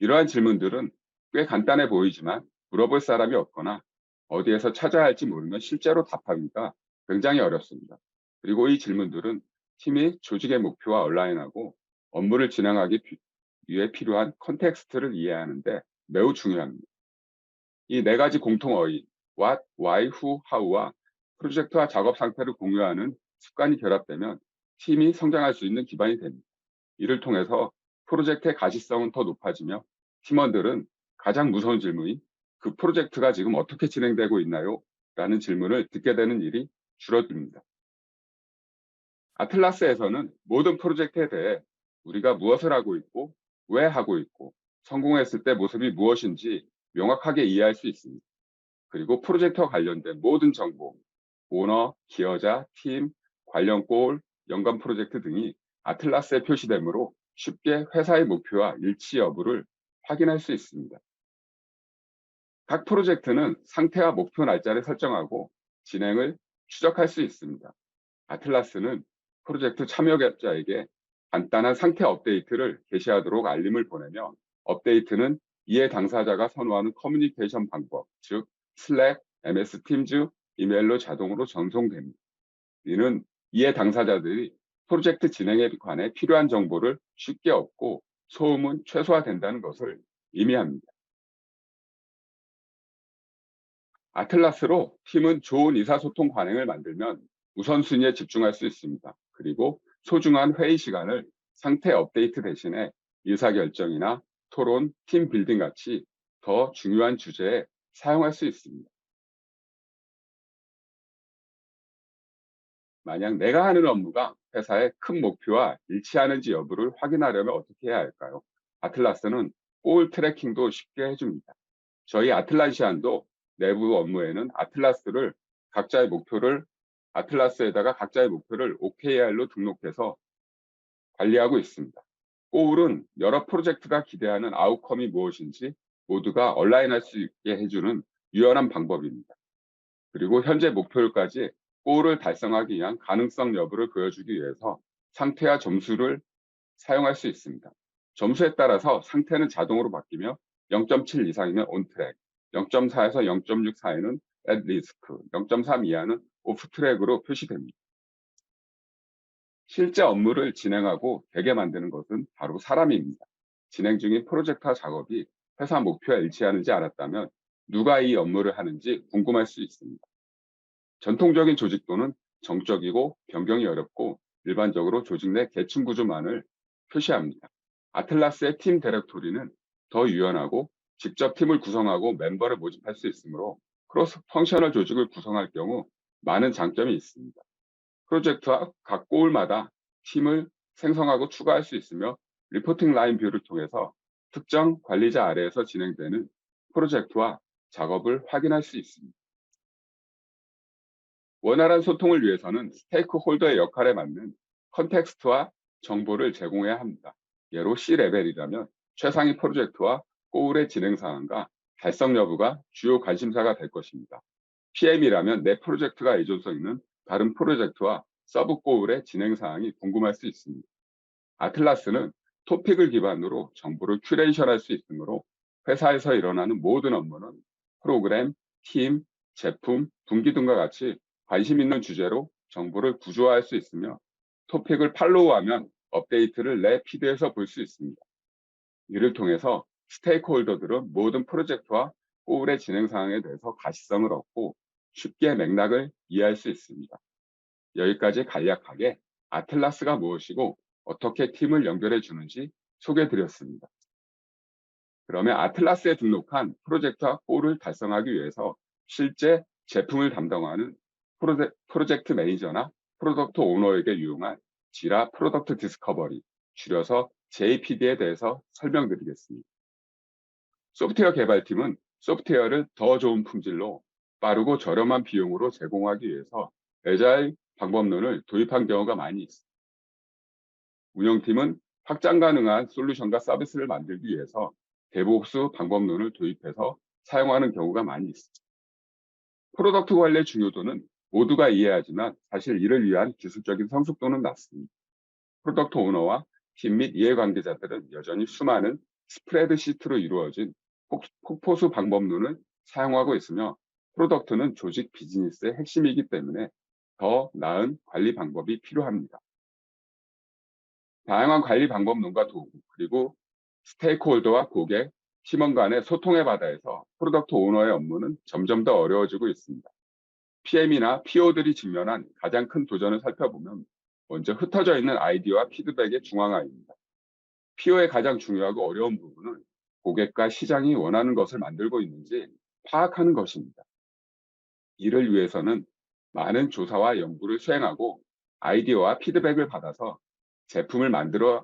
이러한 질문들은 꽤 간단해 보이지만 물어볼 사람이 없거나 어디에서 찾아야 할지 모르면 실제로 답하기가 굉장히 어렵습니다. 그리고 이 질문들은 팀이 조직의 목표와 얼라인하고 업무를 진행하기 위해 필요한 컨텍스트를 이해하는데 매우 중요합니다. 이 4가지 공통 어휘, what, why, who, how와 프로젝트와 작업 상태를 공유하는 습관이 결합되면 팀이 성장할 수 있는 기반이 됩니다. 이를 통해서 프로젝트의 가시성은 더 높아지며 팀원들은 가장 무서운 질문이 그 프로젝트가 지금 어떻게 진행되고 있나요? 라는 질문을 듣게 되는 일이 줄어듭니다. 아틀라스에서는 모든 프로젝트에 대해 우리가 무엇을 하고 있고 왜 하고 있고 성공했을 때 모습이 무엇인지 명확하게 이해할 수 있습니다. 그리고 프로젝트와 관련된 모든 정보, 오너, 기여자, 팀, 관련 골, 연관 프로젝트 등이 아틀라스에 표시되므로 쉽게 회사의 목표와 일치 여부를 확인할 수 있습니다. 각 프로젝트는 상태와 목표 날짜를 설정하고 진행을 추적할 수 있습니다. 아틀라스는 프로젝트 참여자에게 간단한 상태 업데이트를 게시하도록 알림을 보내며 업데이트는 이해 당사자가 선호하는 커뮤니케이션 방법, 즉 슬랙, MS 팀즈, 이메일로 자동으로 전송됩니다. 이는 이해 당사자들이 프로젝트 진행에 관해 필요한 정보를 쉽게 얻고 소음은 최소화된다는 것을 의미합니다. 아틀라스로 팀은 좋은 의사소통 관행을 만들면 우선순위에 집중할 수 있습니다. 그리고 소중한 회의 시간을 상태 업데이트 대신에 의사결정이나 토론, 팀 빌딩 같이 더 중요한 주제에 사용할 수 있습니다. 만약 내가 하는 업무가 회사의 큰 목표와 일치하는지 여부를 확인하려면 어떻게 해야 할까요? 아틀라스는 골 트래킹도 쉽게 해줍니다. 저희 아틀란시안도 내부 업무에는 아틀라스에다가 각자의 목표를 OKR로 등록해서 관리하고 있습니다. 골은 여러 프로젝트가 기대하는 아웃컴이 무엇인지 모두가 얼라인할 수 있게 해주는 유연한 방법입니다. 그리고 현재 목표까지 골을 달성하기 위한 가능성 여부를 보여주기 위해서 상태와 점수를 사용할 수 있습니다. 점수에 따라서 상태는 자동으로 바뀌며 0.7 이상이면 온트랙, 0.4에서 0.6 사이는 at risk, 0.3 이하는 오프 트랙으로 표시됩니다. 실제 업무를 진행하고 되게 만드는 것은 바로 사람입니다. 진행 중인 프로젝트와 작업이 회사 목표와 일치하는지 알았다면 누가 이 업무를 하는지 궁금할 수 있습니다. 전통적인 조직도는 정적이고 변경이 어렵고 일반적으로 조직 내 계층 구조만을 표시합니다. 아틀라스의 팀 디렉토리는 더 유연하고 직접 팀을 구성하고 멤버를 모집할 수 있으므로 크로스 펑셔널 조직을 구성할 경우 많은 장점이 있습니다. 프로젝트와 각 골마다 팀을 생성하고 추가할 수 있으며 리포팅 라인 뷰를 통해서 특정 관리자 아래에서 진행되는 프로젝트와 작업을 확인할 수 있습니다. 원활한 소통을 위해서는 스테이크홀더의 역할에 맞는 컨텍스트와 정보를 제공해야 합니다. 예로 C레벨이라면 최상위 프로젝트와 골의 진행 사항과 달성 여부가 주요 관심사가 될 것입니다. PM이라면 내 프로젝트가 의존성 있는 다른 프로젝트와 서브 골의 진행 사항이 궁금할 수 있습니다. 아틀라스는 토픽을 기반으로 정보를 큐레이션할 수 있으므로 회사에서 일어나는 모든 업무는 프로그램, 팀, 제품, 분기 등과 같이 관심 있는 주제로 정보를 구조화할 수 있으며 토픽을 팔로우하면 업데이트를 내 피드에서 볼 수 있습니다. 이를 통해서 스테이크홀더들은 모든 프로젝트와 골의 진행 사항에 대해서 가시성을 얻고 쉽게 맥락을 이해할 수 있습니다. 여기까지 간략하게 아틀라스가 무엇이고 어떻게 팀을 연결해 주는지 소개해 드렸습니다. 그러면 아틀라스에 등록한 프로젝트와 골을 달성하기 위해서 실제 제품을 담당하는 프로젝트 매니저나 프로덕트 오너에게 유용한 지라 프로덕트 디스커버리, 줄여서 JPD에 대해서 설명드리겠습니다. 소프트웨어 개발팀은 소프트웨어를 더 좋은 품질로 빠르고 저렴한 비용으로 제공하기 위해서 애자일 방법론을 도입한 경우가 많이 있습니다. 운영팀은 확장 가능한 솔루션과 서비스를 만들기 위해서 데브옵스 방법론을 도입해서 사용하는 경우가 많이 있습니다. 프로덕트 관리의 중요도는 모두가 이해하지만 사실 이를 위한 기술적인 성숙도는 낮습니다. 프로덕트 오너와 팀 및 이해관계자들은 여전히 수많은 스프레드시트로 이루어진 폭포수 방법론을 사용하고 있으며 프로덕트는 조직 비즈니스의 핵심이기 때문에 더 나은 관리 방법이 필요합니다. 다양한 관리 방법론과 도구, 그리고 스테이크홀더와 고객, 팀원 간의 소통의 바다에서 프로덕트 오너의 업무는 점점 더 어려워지고 있습니다. PM이나 PO들이 직면한 가장 큰 도전을 살펴보면 먼저 흩어져 있는 아이디어와 피드백의 중앙화입니다. PO의 가장 중요하고 어려운 부분은 고객과 시장이 원하는 것을 만들고 있는지 파악하는 것입니다. 이를 위해서는 많은 조사와 연구를 수행하고 아이디어와 피드백을 받아서 제품을 만들어야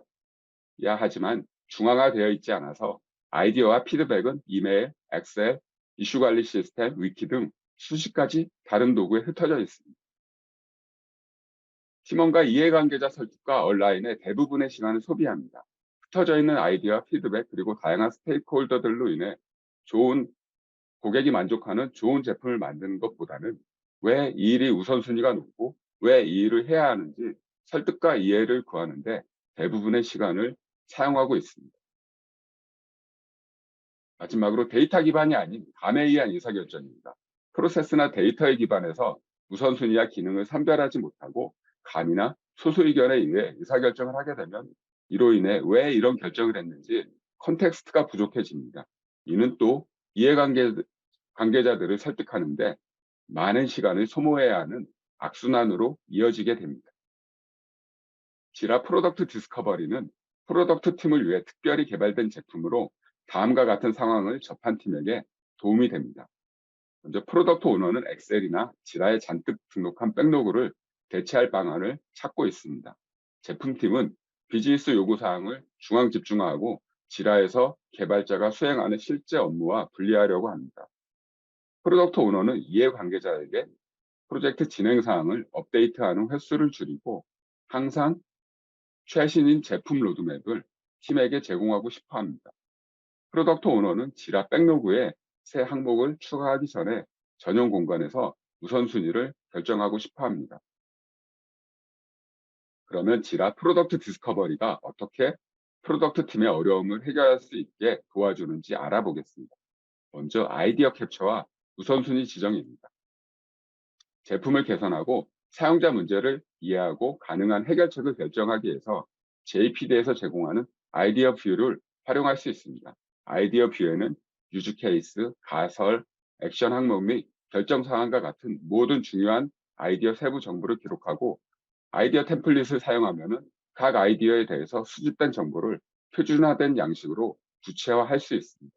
하지만 중앙화되어 있지 않아서 아이디어와 피드백은 이메일, 엑셀, 이슈 관리 시스템, 위키 등 수십 가지 다른 도구에 흩어져 있습니다. 팀원과 이해관계자 설득과 온라인의 대부분의 시간을 소비합니다. 흩어져 있는 아이디어와 피드백 그리고 다양한 스테이크홀더들로 인해 고객이 만족하는 좋은 제품을 만드는 것보다는 왜 이 일이 우선순위가 높고 왜 이 일을 해야 하는지 설득과 이해를 구하는데 대부분의 시간을 사용하고 있습니다. 마지막으로 데이터 기반이 아닌 감에 의한 의사결정입니다. 프로세스나 데이터에 기반해서 우선순위와 기능을 선별하지 못하고 감이나 소수의견에 의해 의사결정을 하게 되면 이로 인해 왜 이런 결정을 했는지 컨텍스트가 부족해집니다. 이는 또 관계자들을 설득하는데 많은 시간을 소모해야 하는 악순환으로 이어지게 됩니다. 지라 프로덕트 디스커버리는 프로덕트 팀을 위해 특별히 개발된 제품으로 다음과 같은 상황을 접한 팀에게 도움이 됩니다. 먼저 프로덕트 오너는 엑셀이나 지라에 잔뜩 등록한 백로그를 대체할 방안을 찾고 있습니다. 제품팀은 비즈니스 요구사항을 중앙 집중화하고 지라에서 개발자가 수행하는 실제 업무와 분리하려고 합니다. 프로덕트 오너는 이해관계자에게 프로젝트 진행 사항을 업데이트하는 횟수를 줄이고 항상 최신인 제품 로드맵을 팀에게 제공하고 싶어 합니다. 프로덕트 오너는 지라 백로그에 새 항목을 추가하기 전에 전용 공간에서 우선순위를 결정하고 싶어 합니다. 그러면 지라 프로덕트 디스커버리가 어떻게 프로덕트 팀의 어려움을 해결할 수 있게 도와주는지 알아보겠습니다. 먼저 아이디어 캡처와 우선순위 지정입니다. 제품을 개선하고 사용자 문제를 이해하고 가능한 해결책을 결정하기 위해서 JPD에서 제공하는 아이디어 뷰를 활용할 수 있습니다. 아이디어 뷰에는 유즈 케이스, 가설, 액션 항목 및 결정 사항과 같은 모든 중요한 아이디어 세부 정보를 기록하고 아이디어 템플릿을 사용하면 각 아이디어에 대해서 수집된 정보를 표준화된 양식으로 구체화할 수 있습니다.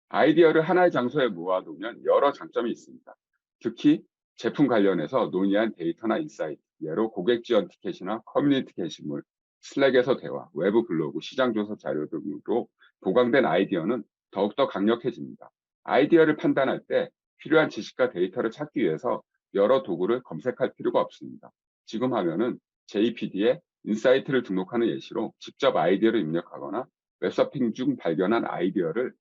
아이디어를 하나의 장소에 모아두면 여러 장점이 있습니다. 특히 제품 관련해서 논의한 데이터나 인사이트, 예로 고객 지원 티켓이나 커뮤니티 게시물, 슬랙에서 대화, 외부 블로그, 시장조사 자료 등으로 보강된 아이디어는 더욱더 강력해집니다. 아이디어를 판단할 때 필요한 지식과 데이터를 찾기 위해서 여러 도구를 검색할 필요가 없습니다. 지금 화면은 JPD에 인사이트를 등록하는 예시로 직접 아이디어를 입력하거나 웹서핑 중 발견한 아이디어를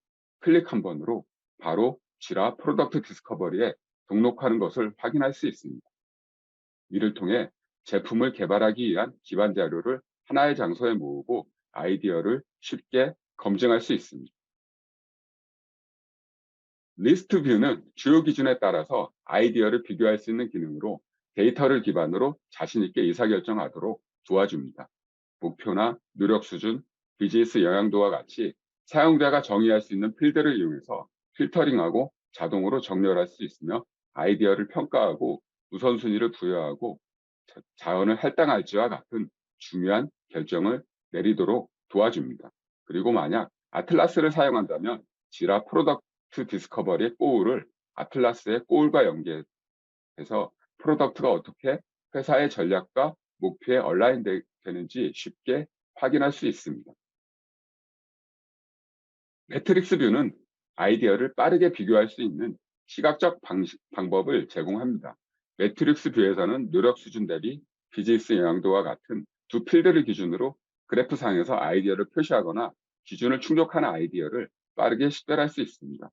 클릭 한 번으로 바로 지라 프로덕트 디스커버리에 등록하는 것을 확인할 수 있습니다. 이를 통해 제품을 개발하기 위한 기반 자료를 하나의 장소에 모으고 아이디어를 쉽게 검증할 수 있습니다. 리스트 뷰는 주요 기준에 따라서 아이디어를 비교할 수 있는 기능으로 데이터를 기반으로 자신 있게 의사결정하도록 도와줍니다. 목표나 노력 수준, 비즈니스 영향도와 같이 사용자가 정의할 수 있는 필드를 이용해서 필터링하고 자동으로 정렬할 수 있으며 아이디어를 평가하고 우선순위를 부여하고 자원을 할당할지와 같은 중요한 결정을 내리도록 도와줍니다. 그리고 만약 아틀라스를 사용한다면 지라 프로덕트 디스커버리의 고울을 아틀라스의 고울과 연계해서 프로덕트가 어떻게 회사의 전략과 목표에 얼라인 되는지 쉽게 확인할 수 있습니다. 매트릭스 뷰는 아이디어를 빠르게 비교할 수 있는 시각적 방법을 제공합니다. 매트릭스 뷰에서는 노력 수준 대비 비즈니스 영향도와 같은 두 필드를 기준으로 그래프상에서 아이디어를 표시하거나 기준을 충족하는 아이디어를 빠르게 식별할 수 있습니다.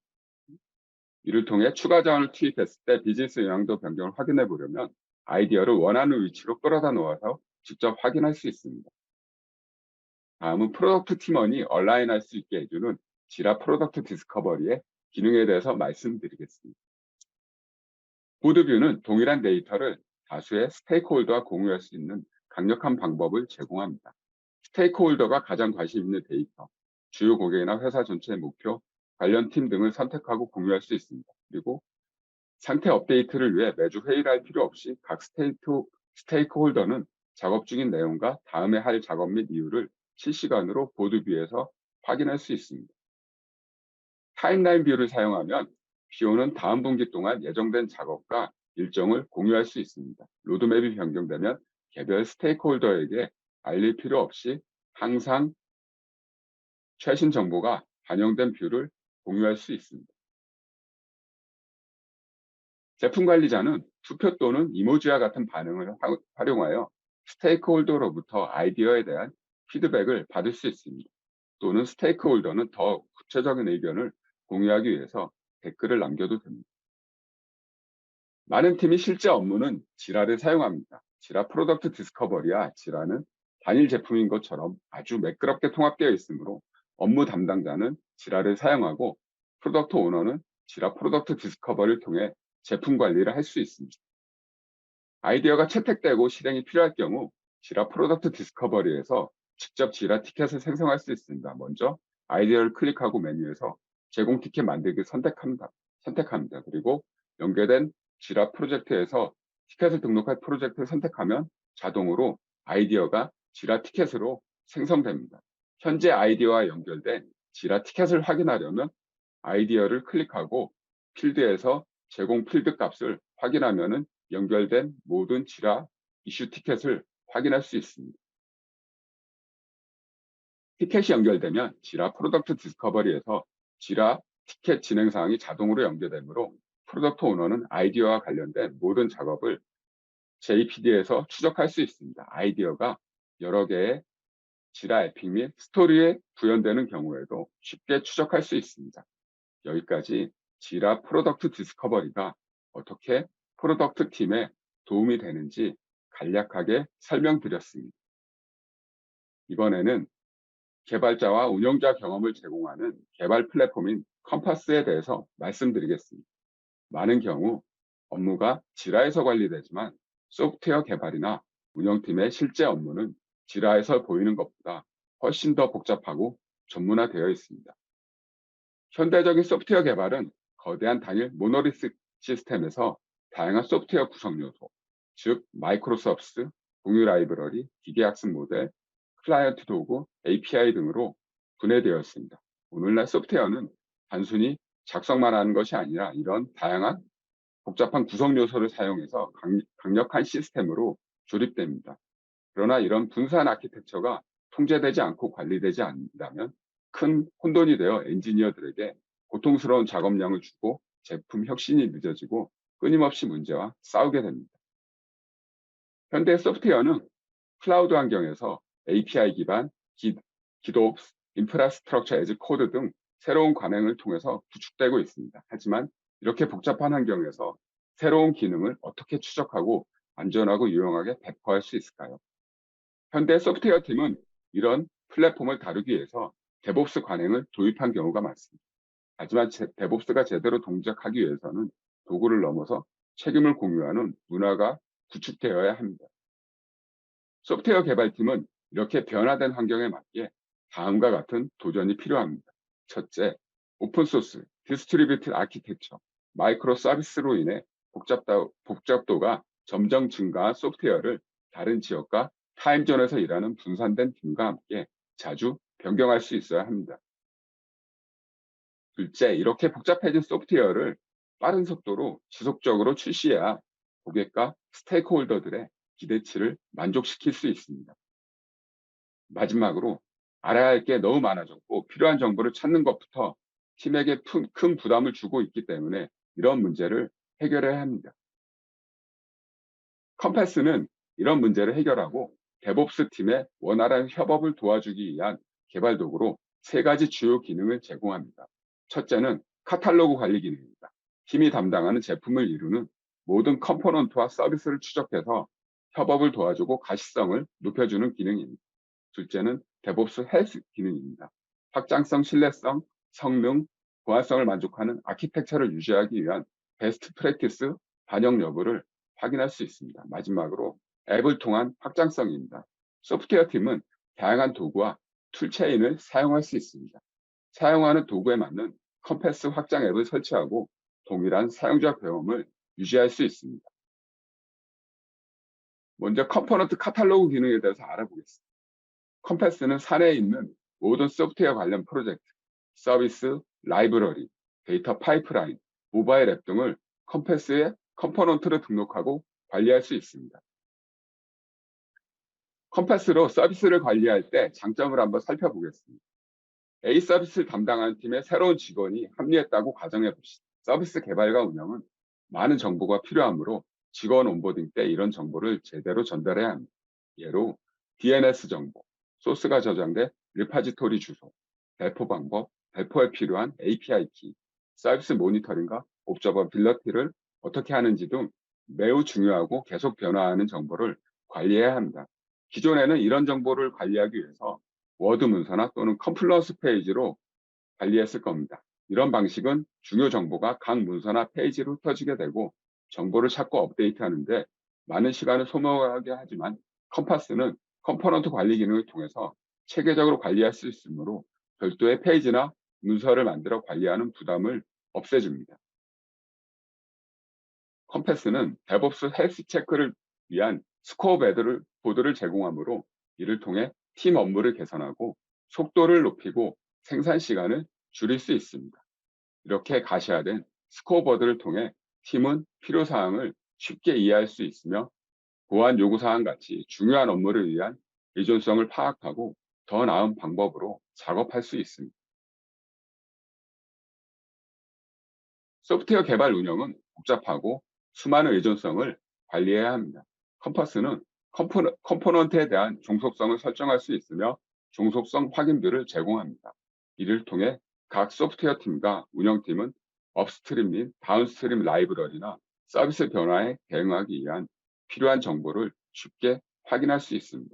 이를 통해 추가 자원을 투입했을 때 비즈니스 영향도 변경을 확인해 보려면 아이디어를 원하는 위치로 끌어다 놓아서 직접 확인할 수 있습니다. 다음은 프로덕트 팀원이 얼라인할 수 있게 해주는 지라 프로덕트 디스커버리의 기능에 대해서 말씀드리겠습니다. 보드뷰는 동일한 데이터를 다수의 스테이크홀더와 공유할 수 있는 강력한 방법을 제공합니다. 스테이크홀더가 가장 관심 있는 데이터, 주요 고객이나 회사 전체의 목표, 관련 팀 등을 선택하고 공유할 수 있습니다. 그리고 상태 업데이트를 위해 매주 회의를 할 필요 없이 각 스테이크홀더는 작업 중인 내용과 다음에 할 작업 및 이유를 실시간으로 보드뷰에서 확인할 수 있습니다. 타임라인 뷰를 사용하면 PO는 다음 분기 동안 예정된 작업과 일정을 공유할 수 있습니다. 로드맵이 변경되면 개별 스테이크홀더에게 알릴 필요 없이 항상 최신 정보가 반영된 뷰를 공유할 수 있습니다. 제품 관리자는 투표 또는 이모지와 같은 반응을 활용하여 스테이크홀더로부터 아이디어에 대한 피드백을 받을 수 있습니다. 또는 스테이크홀더는 더 구체적인 의견을 공유하기 위해서 댓글을 남겨도 됩니다. 많은 팀이 실제 업무는 지라를 사용합니다. 지라 프로덕트 디스커버리와 지라는 단일 제품인 것처럼 아주 매끄럽게 통합되어 있으므로 업무 담당자는 지라를 사용하고 프로덕트 오너는 지라 프로덕트 디스커버리를 통해 제품 관리를 할 수 있습니다. 아이디어가 채택되고 실행이 필요할 경우 지라 프로덕트 디스커버리에서 직접 지라 티켓을 생성할 수 있습니다. 먼저 아이디어를 클릭하고 메뉴에서 제공 티켓 만들기 선택합니다. 그리고 연계된 지라 프로젝트에서 티켓을 등록할 프로젝트를 선택하면 자동으로 아이디어가 지라 티켓으로 생성됩니다. 현재 아이디어와 연결된 지라 티켓을 확인하려면 아이디어를 클릭하고 필드에서 제공 필드 값을 확인하면 연결된 모든 지라 이슈 티켓을 확인할 수 있습니다. 티켓이 연결되면 지라 프로덕트 디스커버리에서 지라 티켓 진행 사항이 자동으로 연결되므로 프로덕트 오너는 아이디어와 관련된 모든 작업을 JPD에서 추적할 수 있습니다. 아이디어가 여러 개의 지라 에픽 및 스토리에 구현되는 경우에도 쉽게 추적할 수 있습니다. 여기까지 지라 프로덕트 디스커버리가 어떻게 프로덕트 팀에 도움이 되는지 간략하게 설명드렸습니다. 이번에는 개발자와 운영자 경험을 제공하는 개발 플랫폼인 컴파스에 대해서 말씀드리겠습니다. 많은 경우 업무가 지라에서 관리되지만 소프트웨어 개발이나 운영팀의 실제 업무는 지라에서 보이는 것보다 훨씬 더 복잡하고 전문화되어 있습니다. 현대적인 소프트웨어 개발은 거대한 단일 모노리스 시스템에서 다양한 소프트웨어 구성 요소, 즉 마이크로 서비스, 공유 라이브러리, 기계학습 모델, 클라이언트 도구, API 등으로 분해되어 있습니다. 오늘날 소프트웨어는 단순히 작성만 하는 것이 아니라 이런 다양한 복잡한 구성 요소를 사용해서 강력한 시스템으로 조립됩니다. 그러나 이런 분산 아키텍처가 통제되지 않고 관리되지 않는다면 큰 혼돈이 되어 엔지니어들에게 고통스러운 작업량을 주고 제품 혁신이 늦어지고 끊임없이 문제와 싸우게 됩니다. 현대 소프트웨어는 클라우드 환경에서 API 기반, 기도옵스, 인프라스트럭처 에즈 코드 등 새로운 관행을 통해서 구축되고 있습니다. 하지만 이렇게 복잡한 환경에서 새로운 기능을 어떻게 추적하고 안전하고 유용하게 배포할 수 있을까요? 현대 소프트웨어 팀은 이런 플랫폼을 다루기 위해서 데브옵스 관행을 도입한 경우가 많습니다. 하지만 데브옵스가 제대로 동작하기 위해서는 도구를 넘어서 책임을 공유하는 문화가 구축되어야 합니다. 소프트웨어 개발팀은 이렇게 변화된 환경에 맞게 다음과 같은 도전이 필요합니다. 첫째, 오픈소스, 디스트리뷰티드 아키텍처, 마이크로 서비스로 인해 복잡도가 점점 증가한 소프트웨어를 다른 지역과 타임존에서 일하는 분산된 팀과 함께 자주 변경할 수 있어야 합니다. 둘째, 이렇게 복잡해진 소프트웨어를 빠른 속도로 지속적으로 출시해야 고객과 스테이크홀더들의 기대치를 만족시킬 수 있습니다. 마지막으로 알아야 할 게 너무 많아졌고 필요한 정보를 찾는 것부터 팀에게 큰 부담을 주고 있기 때문에 이런 문제를 해결해야 합니다. 컴패스는 이런 문제를 해결하고 데브옵스 팀의 원활한 협업을 도와주기 위한 개발 도구로 3가지 주요 기능을 제공합니다. 첫째는 카탈로그 관리 기능입니다. 팀이 담당하는 제품을 이루는 모든 컴포넌트와 서비스를 추적해서 협업을 도와주고 가시성을 높여주는 기능입니다. 둘째는 데브옵스 헬스 기능입니다. 확장성, 신뢰성, 성능, 보안성을 만족하는 아키텍처를 유지하기 위한 베스트 프랙티스 반영 여부를 확인할 수 있습니다. 마지막으로 앱을 통한 확장성입니다. 소프트웨어 팀은 다양한 도구와 툴체인을 사용할 수 있습니다. 사용하는 도구에 맞는 컴패스 확장 앱을 설치하고 동일한 사용자 경험을 유지할 수 있습니다. 먼저 컴포넌트 카탈로그 기능에 대해서 알아보겠습니다. 컴패스는 사내에 있는 모든 소프트웨어 관련 프로젝트, 서비스, 라이브러리, 데이터 파이프라인, 모바일 앱 등을 컴패스에 컴포넌트로 등록하고 관리할 수 있습니다. 컴패스로 서비스를 관리할 때 장점을 한번 살펴보겠습니다. A 서비스를 담당하는 팀에 새로운 직원이 합류했다고 가정해 봅시다. 서비스 개발과 운영은 많은 정보가 필요하므로 직원 온보딩 때 이런 정보를 제대로 전달해야 합니다. 예로 DNS 정보, 소스가 저장된 리파지토리 주소, 배포 방법, 배포에 필요한 API 키, 서비스 모니터링과 옵저버빌러티를 어떻게 하는지 등 매우 중요하고 계속 변화하는 정보를 관리해야 합니다. 기존에는 이런 정보를 관리하기 위해서 워드 문서나 또는 컴플런스 페이지로 관리했을 겁니다. 이런 방식은 중요 정보가 각 문서나 페이지로 흩어지게 되고 정보를 찾고 업데이트하는데 많은 시간을 소모하게 하지만 컴파스는 컴포넌트 관리 기능을 통해서 체계적으로 관리할 수 있으므로 별도의 페이지나 문서를 만들어 관리하는 부담을 없애줍니다. 컴패스는 데브옵스 헬스 체크를 위한 스코어 보드를 제공하므로 이를 통해 팀 업무를 개선하고 속도를 높이고 생산 시간을 줄일 수 있습니다. 이렇게 가시화된 스코어보드를 통해 팀은 필요사항을 쉽게 이해할 수 있으며 보안 요구사항 같이 중요한 업무를 위한 의존성을 파악하고 더 나은 방법으로 작업할 수 있습니다. 소프트웨어 개발 운영은 복잡하고 수많은 의존성을 관리해야 합니다. 컴파스는 컴포넌트에 대한 종속성을 설정할 수 있으며 종속성 확인들을 제공합니다. 이를 통해 각 소프트웨어 팀과 운영팀은 업스트림 및 다운스트림 라이브러리나 서비스 변화에 대응하기 위한 필요한 정보를 쉽게 확인할 수 있습니다.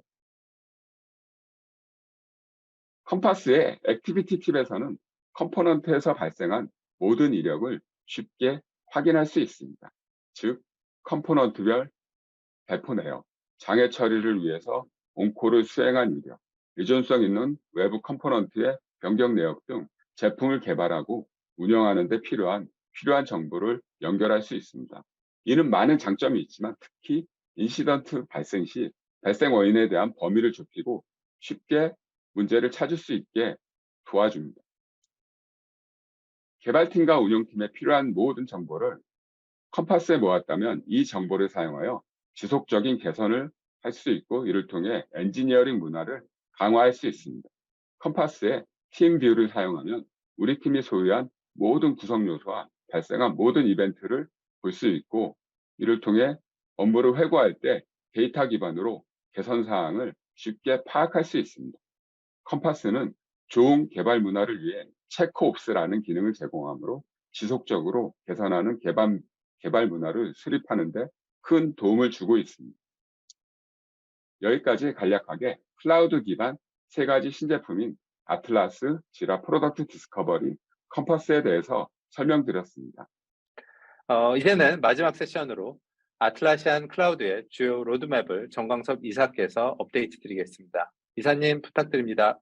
컴파스의 액티비티 팁에서는 컴포넌트에서 발생한 모든 이력을 쉽게 확인할 수 있습니다. 즉, 컴포넌트별 배포 내역, 장애 처리를 위해서 온콜을 수행한 이력, 의존성 있는 외부 컴포넌트의 변경 내역 등 제품을 개발하고 운영하는 데 필요한 정보를 연결할 수 있습니다. 이는 많은 장점이 있지만 특히 인시던트 발생 시 발생 원인에 대한 범위를 좁히고 쉽게 문제를 찾을 수 있게 도와줍니다. 개발팀과 운영팀에 필요한 모든 정보를 컴파스에 모았다면 이 정보를 사용하여 지속적인 개선을 할 수 있고 이를 통해 엔지니어링 문화를 강화할 수 있습니다. 컴파스의 팀 뷰를 사용하면 우리 팀이 소유한 모든 구성 요소와 발생한 모든 이벤트를 볼 수 있고 이를 통해 업무를 회고할 때 데이터 기반으로 개선 사항을 쉽게 파악할 수 있습니다. 컴파스는 좋은 개발 문화를 위해 체크옵스라는 기능을 제공하므로 지속적으로 개선하는 개발 문화를 수립하는 데 큰 도움을 주고 있습니다. 여기까지 간략하게 클라우드 기반 세 가지 신제품인 아틀라스, 지라 프로덕트 디스커버리, 컴파스에 대해서 설명드렸습니다. 이제는 마지막 세션으로 아틀라시안 클라우드의 주요 로드맵을 정광섭 이사께서 업데이트 드리겠습니다. 이사님 부탁드립니다.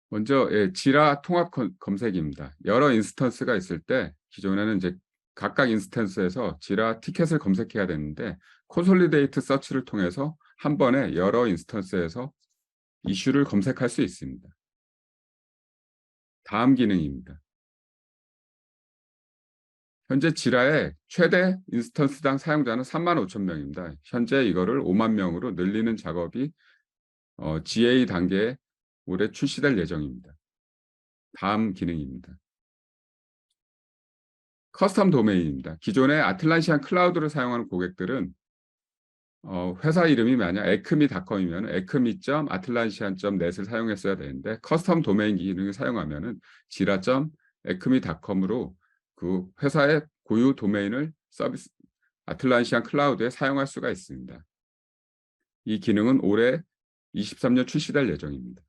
먼저 지라 통합 검색입니다. 여러 인스턴스가 있을 때 기존에는 이제 각각 인스턴스에서 지라 티켓을 검색해야 되는데 콘솔리데이트 서치를 통해서 한 번에 여러 인스턴스에서 이슈를 검색할 수 있습니다. 다음 기능입니다. 현재 지라의 최대 인스턴스당 사용자는 35,000명입니다. 현재 이거를 5만 명으로 늘리는 작업이 GA 단계에 올해 출시될 예정입니다. 다음 기능입니다. 커스텀 도메인입니다. 기존의 아틀란시안 클라우드를 사용하는 고객들은 회사 이름이 만약 에크미닷컴이면 에크미.아틀란시안.net을 사용했어야 되는데 커스텀 도메인 기능을 사용하면은 jira.ecmi.com으로 그 회사의 고유 도메인을 서비스 아틀란시안 클라우드에 사용할 수가 있습니다. 이 기능은 올해 23년 출시될 예정입니다.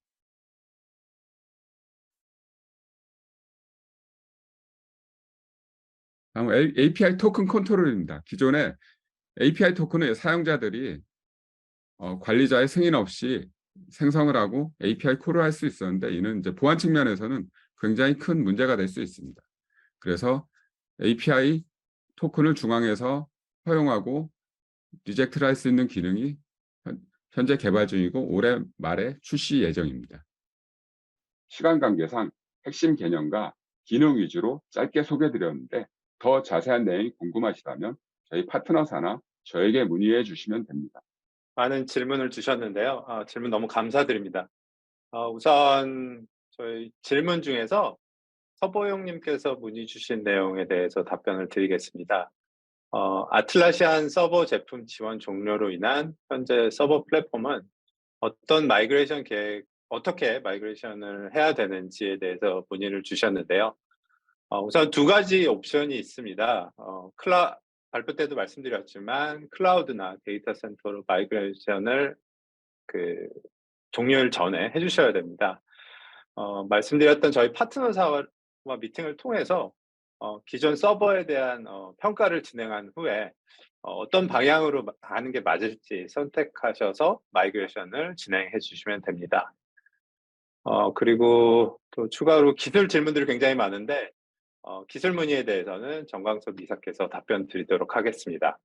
다음 API 토큰 컨트롤입니다. 기존에 API 토큰은 사용자들이 관리자의 승인 없이 생성을 하고 API 콜을 할 수 있었는데 이는 이제 보안 측면에서는 굉장히 큰 문제가 될 수 있습니다. 그래서 API 토큰을 중앙에서 허용하고 리젝트를 할 수 있는 기능이 현재 개발 중이고 올해 말에 출시 예정입니다. 시간 관계상 핵심 개념과 기능 위주로 짧게 소개드렸는데 더 자세한 내용이 궁금하시다면 저희 파트너사나 저에게 문의해 주시면 됩니다. 많은 질문을 주셨는데요. 질문 너무 감사드립니다. 우선 저희 질문 중에서 서보용님께서 문의 주신 내용에 대해서 답변을 드리겠습니다. 아틀라시안 서버 제품 지원 종료로 인한 현재 서버 플랫폼은 어떻게 마이그레이션을 해야 되는지에 대해서 문의를 주셨는데요. 우선 두 가지 옵션이 있습니다. 발표 때도 말씀드렸지만 클라우드나 데이터 센터로 마이그레이션을 종료일 전에 해주셔야 됩니다. 말씀드렸던 저희 파트너사와 미팅을 통해서 기존 서버에 대한 평가를 진행한 후에 어떤 방향으로 가는 게 맞을지 선택하셔서 마이그레이션을 진행해 주시면 됩니다. 그리고 또 추가로 기술 질문들이 굉장히 많은데 기술 문의에 대해서는 정광섭 이사께서 답변 드리도록 하겠습니다.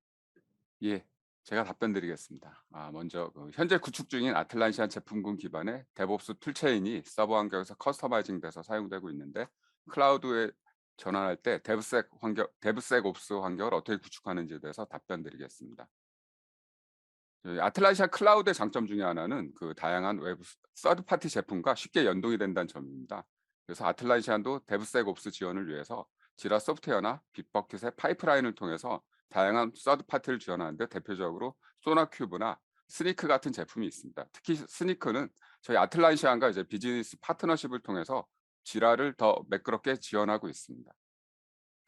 예, 제가 답변 드리겠습니다. 먼저 현재 구축 중인 아틀란시안 제품군 기반의 데브옵스 툴체인이 서버 환경에서 커스터마이징 돼서 사용되고 있는데 클라우드에 전환할 때 데브섹옵스 환경을 어떻게 구축하는지에 대해서 답변드리겠습니다. 저희 아틀란티아 클라우드의 장점 중에 하나는 그 다양한 외부 서드 파티 제품과 쉽게 연동이 된다는 점입니다. 그래서 아틀란티안도 데브섹옵스 지원을 위해서 지라 소프트웨어나 빗버킷의 파이프라인을 통해서 다양한 서드 파티를 지원하는데 대표적으로 소나큐브나 스니크 같은 제품이 있습니다. 특히 스니크는 저희 아틀란티안과 이제 비즈니스 파트너십을 통해서 지라를 더 매끄럽게 지원하고 있습니다.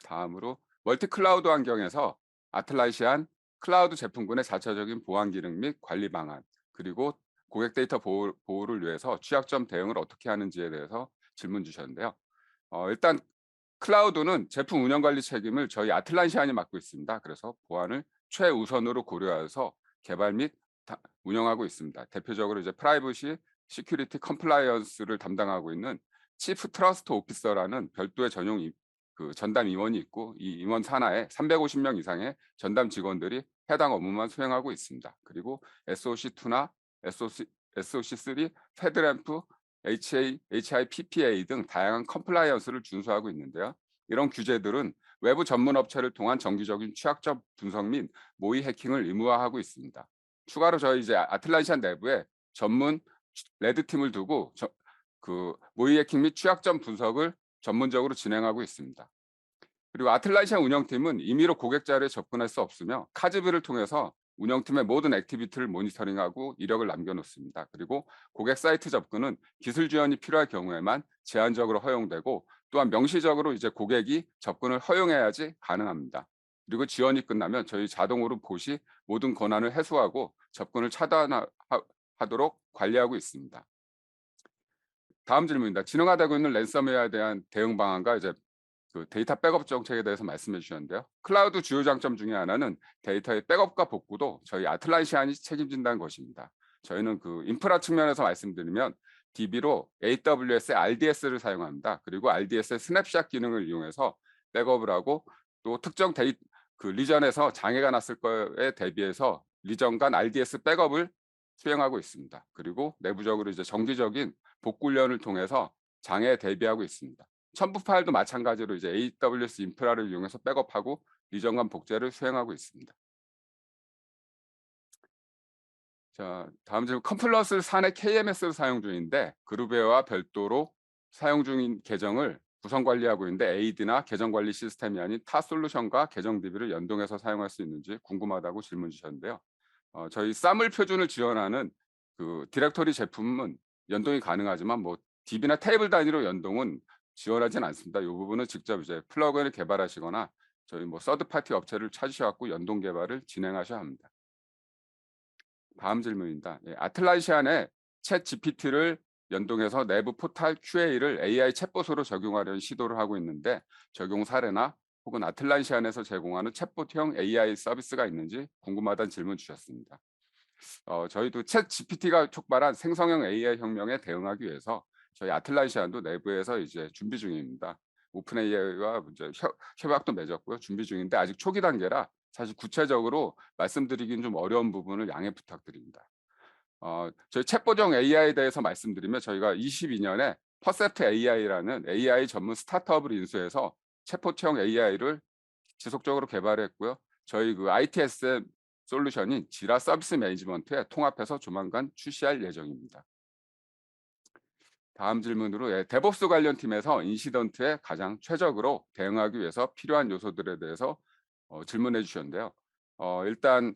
다음으로 멀티 클라우드 환경에서 아틀란티안 클라우드 제품군의 자체적인 보안 기능 및 관리 방안, 그리고 고객 데이터 보호를 위해서 취약점 대응을 어떻게 하는지에 대해서 질문 주셨는데요. 일단 클라우드는 제품 운영 관리 책임을 저희 아틀란티안이 맡고 있습니다. 그래서 보안을 최우선으로 고려해서 개발 및 운영하고 있습니다. 대표적으로 이제 프라이버시, 시큐리티 컴플라이언스를 담당하고 있는 치프 트러스트 오피서라는 별도의 전용 그 전담 임원이 있고, 이 임원 산하에 350명 이상의 전담 직원들이 해당 업무만 수행하고 있습니다. 그리고 SOC2나 SOC3, 페드램프, HIPPA 등 다양한 컴플라이언스를 준수하고 있는데요. 이런 규제들은 외부 전문 업체를 통한 정기적인 취약점 분석 및 모의 해킹을 의무화하고 있습니다. 추가로 저희 이제 아틀란티안 내부에 전문 레드팀을 두고 그 모의 해킹 및 취약점 분석을 전문적으로 진행하고 있습니다. 그리고 아틀란티안 운영팀은 임의로 고객 자료에 접근할 수 없으며 카즈비를 통해서 운영팀의 모든 액티비티를 모니터링하고 이력을 남겨놓습니다. 그리고 고객 사이트 접근은 기술 지원이 필요할 경우에만 제한적으로 허용되고, 또한 명시적으로 이제 고객이 접근을 허용해야지 가능합니다. 그리고 지원이 끝나면 저희 자동으로 봇이 모든 권한을 해소하고 접근을 차단하도록 관리하고 있습니다. 다음 질문입니다. 진행되고 있는 랜섬웨어에 대한 대응 방안과 이제 그 데이터 백업 정책에 대해서 말씀해 주셨는데요. 클라우드 주요 장점 중에 하나는 데이터의 백업과 복구도 저희 아틀란티안이 책임진다는 것입니다. 저희는 그 인프라 측면에서 말씀드리면 DB로 AWS의 RDS를 사용합니다. 그리고 RDS의 스냅샷 기능을 이용해서 백업을 하고, 또 특정 그 리전에서 장애가 났을 거에 대비해서 리전 간 RDS 백업을 수행하고 있습니다. 그리고 내부적으로 이제 정기적인 복구 훈련을 통해서 장애에 대비하고 있습니다. 첨부 파일도 마찬가지로 이제 AWS 인프라를 이용해서 백업하고 리전 간 복제를 수행하고 있습니다. 자, 다음 질문. 컴플러스 산의 KMS를 사용 중인데 그루베어와 별도로 사용 중인 계정을 구성 관리하고 있는데 AD나 계정 관리 시스템이 아닌 타 솔루션과 계정 DB를 연동해서 사용할 수 있는지 궁금하다고 질문 주셨는데요. 저희 사물 표준을 지원하는 그 디렉토리 제품은 연동이 가능하지만 뭐 DB나 테이블 단위로 연동은 지원하진 않습니다. 이 부분은 직접 이제 플러그인을 개발하시거나 저희 뭐 서드 파티 업체를 찾으셔갖고 연동 개발을 진행하셔야 합니다. 다음 질문입니다. 예, 아틀란티안의 챗 GPT를 연동해서 내부 포탈 QA를 AI 챗봇으로 적용하려는 시도를 하고 있는데 적용 사례나 혹은 아틀란티안에서 제공하는 챗봇형 AI 서비스가 있는지 궁금하다는 질문 주셨습니다. 저희도 챗 GPT가 촉발한 생성형 AI 혁명에 대응하기 위해서 저희 아틀란티안도 내부에서 이제 준비 중입니다. 오픈 AI와 이제 협약도 맺었고요. 준비 중인데 아직 초기 단계라 사실 구체적으로 말씀드리긴 좀 어려운 부분을 양해 부탁드립니다. 저희 챗봇형 AI에 대해서 말씀드리면 저희가 22년에 퍼셉트 AI라는 AI 전문 스타트업을 인수해서 챗봇형 AI를 지속적으로 개발했고요. 저희 그 ITSM 솔루션인 지라 서비스 매니지먼트에 통합해서 조만간 출시할 예정입니다. 다음 질문으로, 예, 데브옵스 관련 팀에서 인시던트에 가장 최적으로 대응하기 위해서 필요한 요소들에 대해서 질문해 주셨는데요. 일단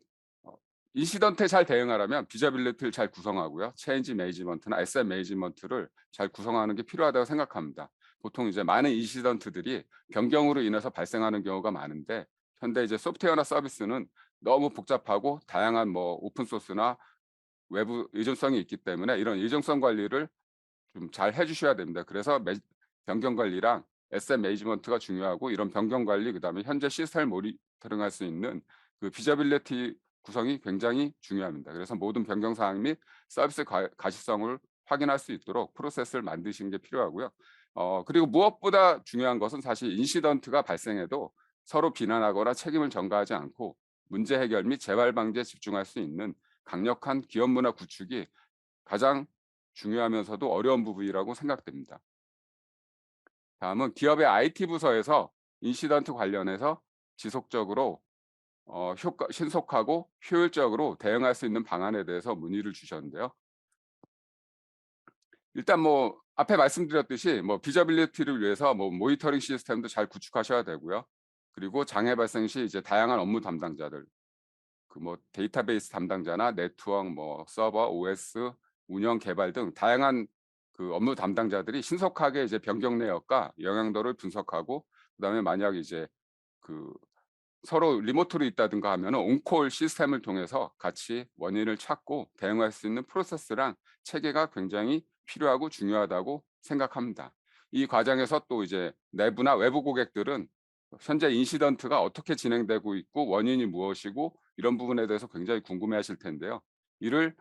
인시던트에 잘 대응하려면 비저빌리티를 잘 구성하고요. 체인지 매니지먼트나 SM 매니지먼트를 잘 구성하는 게 필요하다고 생각합니다. 보통 이제 많은 인시던트들이 변경으로 인해서 발생하는 경우가 많은데, 현대 이제 소프트웨어나 서비스는 너무 복잡하고 다양한 뭐 오픈 소스나 외부 의존성이 있기 때문에 이런 의존성 관리를 좀 잘 해주셔야 됩니다. 그래서 변경 관리랑 SM 매니지먼트가 중요하고, 이런 변경 관리 그다음에 현재 시스템을 모니터링할 수 있는 그 비저빌리티 구성이 굉장히 중요합니다. 그래서 모든 변경 사항 및 서비스 가시성을 확인할 수 있도록 프로세스를 만드시는 게 필요하고요. 그리고 무엇보다 중요한 것은 사실 인시던트가 발생해도 서로 비난하거나 책임을 전가하지 않고 문제 해결 및 재발 방지에 집중할 수 있는 강력한 기업 문화 구축이 가장 중요하면서도 어려운 부분이라고 생각됩니다. 다음은 기업의 IT 부서에서 인시던트 관련해서 지속적으로 신속하고 효율적으로 대응할 수 있는 방안에 대해서 문의를 주셨는데요. 일단 뭐 앞에 말씀드렸듯이 뭐 비저빌리티를 위해서 뭐 모니터링 시스템도 잘 구축하셔야 되고요. 그리고 장애 발생 시 이제 다양한 업무 담당자들, 그 뭐 데이터베이스 담당자나 네트워크, 뭐 서버, OS, 운영 개발 등 다양한 그 업무 담당자들이 신속하게 이제 변경 내역과 영향도를 분석하고, 그다음에 만약 이제 그 서로 리모트로 있다든가 하면은 온콜 시스템을 통해서 같이 원인을 찾고 대응할 수 있는 프로세스랑 체계가 굉장히 필요하고 중요하다고 생각합니다. 이 과정에서 또 이제 내부나 외부 고객들은 현재 인시던트가 어떻게 진행되고 있고 원인이 무엇이고 이런 부분에 대해서 굉장히 궁금해하실 텐데요. 이를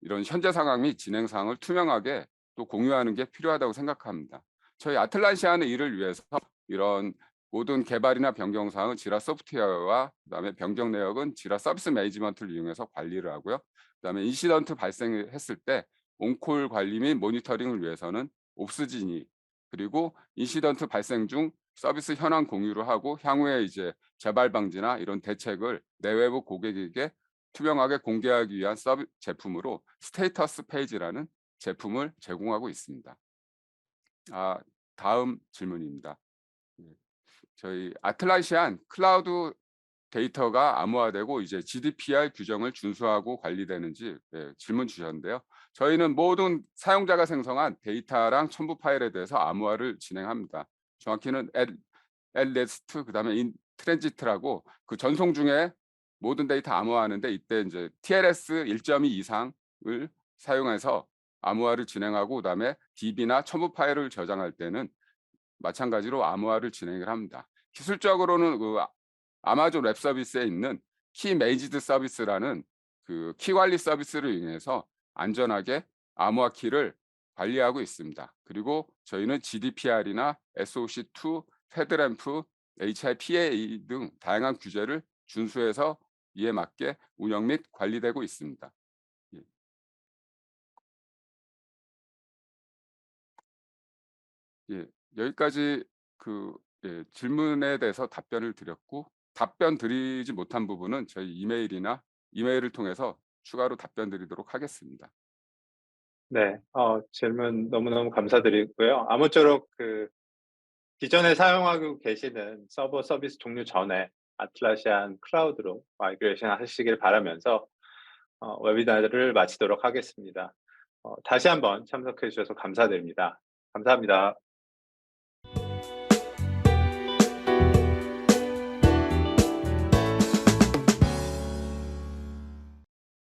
이런 현재 상황 및 진행 사항을 투명하게 또 공유하는 게 필요하다고 생각합니다. 저희 아틀란시아는 이를 위해서 이런 모든 개발이나 변경 사항은 지라 소프트웨어와 그다음에 변경 내역은 지라 서비스 매니지먼트를 이용해서 관리를 하고요. 그다음에 인시던트 발생했을 때 온콜 관리 및 모니터링을 위해서는 옵스진이, 그리고 인시던트 발생 중 서비스 현황 공유를 하고 향후에 이제 재발 방지나 이런 대책을 내외부 고객에게 투명하게 공개하기 위한 제품으로 스테이터스 페이지라는 제품을 제공하고 있습니다. 다음 질문입니다. 예. 저희 아틀란시안 클라우드 데이터가 암호화되고 이제 GDPR 규정을 준수하고 관리되는지 질문 주셨는데요. 저희는 모든 사용자가 생성한 데이터랑 첨부 파일에 대해서 암호화를 진행합니다. 정확히는 @rest 그다음에 인트랜지트라고 그 전송 중에 모든 데이터 암호화하는데, 이때 이제 TLS 1.2 이상을 사용해서 암호화를 진행하고, 그다음에 DB나 첨부 파일을 저장할 때는 마찬가지로 암호화를 진행을 합니다. 기술적으로는 그 아마존 웹 서비스에 있는 키 매니지드 서비스라는 그 키 관리 서비스를 이용해서 안전하게 암호화 키를 관리하고 있습니다. 그리고 저희는 GDPR이나 SOC2, FedRAMP, HIPAA 등 다양한 규제를 준수해서 이에 맞게 운영 및 관리되고 있습니다. 예. 예, 여기까지 질문에 대해서 답변을 드렸고, 답변 드리지 못한 부분은 저희 이메일을 통해서 추가로 답변 드리도록 하겠습니다. 네. 질문 너무너무 감사드리고요. 아무쪼록 기존에 사용하고 계시는 서버 서비스 종료 전에 아틀라시안 클라우드로 마이그레이션 하시길 바라면서 웨비나를 마치도록 하겠습니다. 다시 한번 참석해 주셔서 감사드립니다. 감사합니다.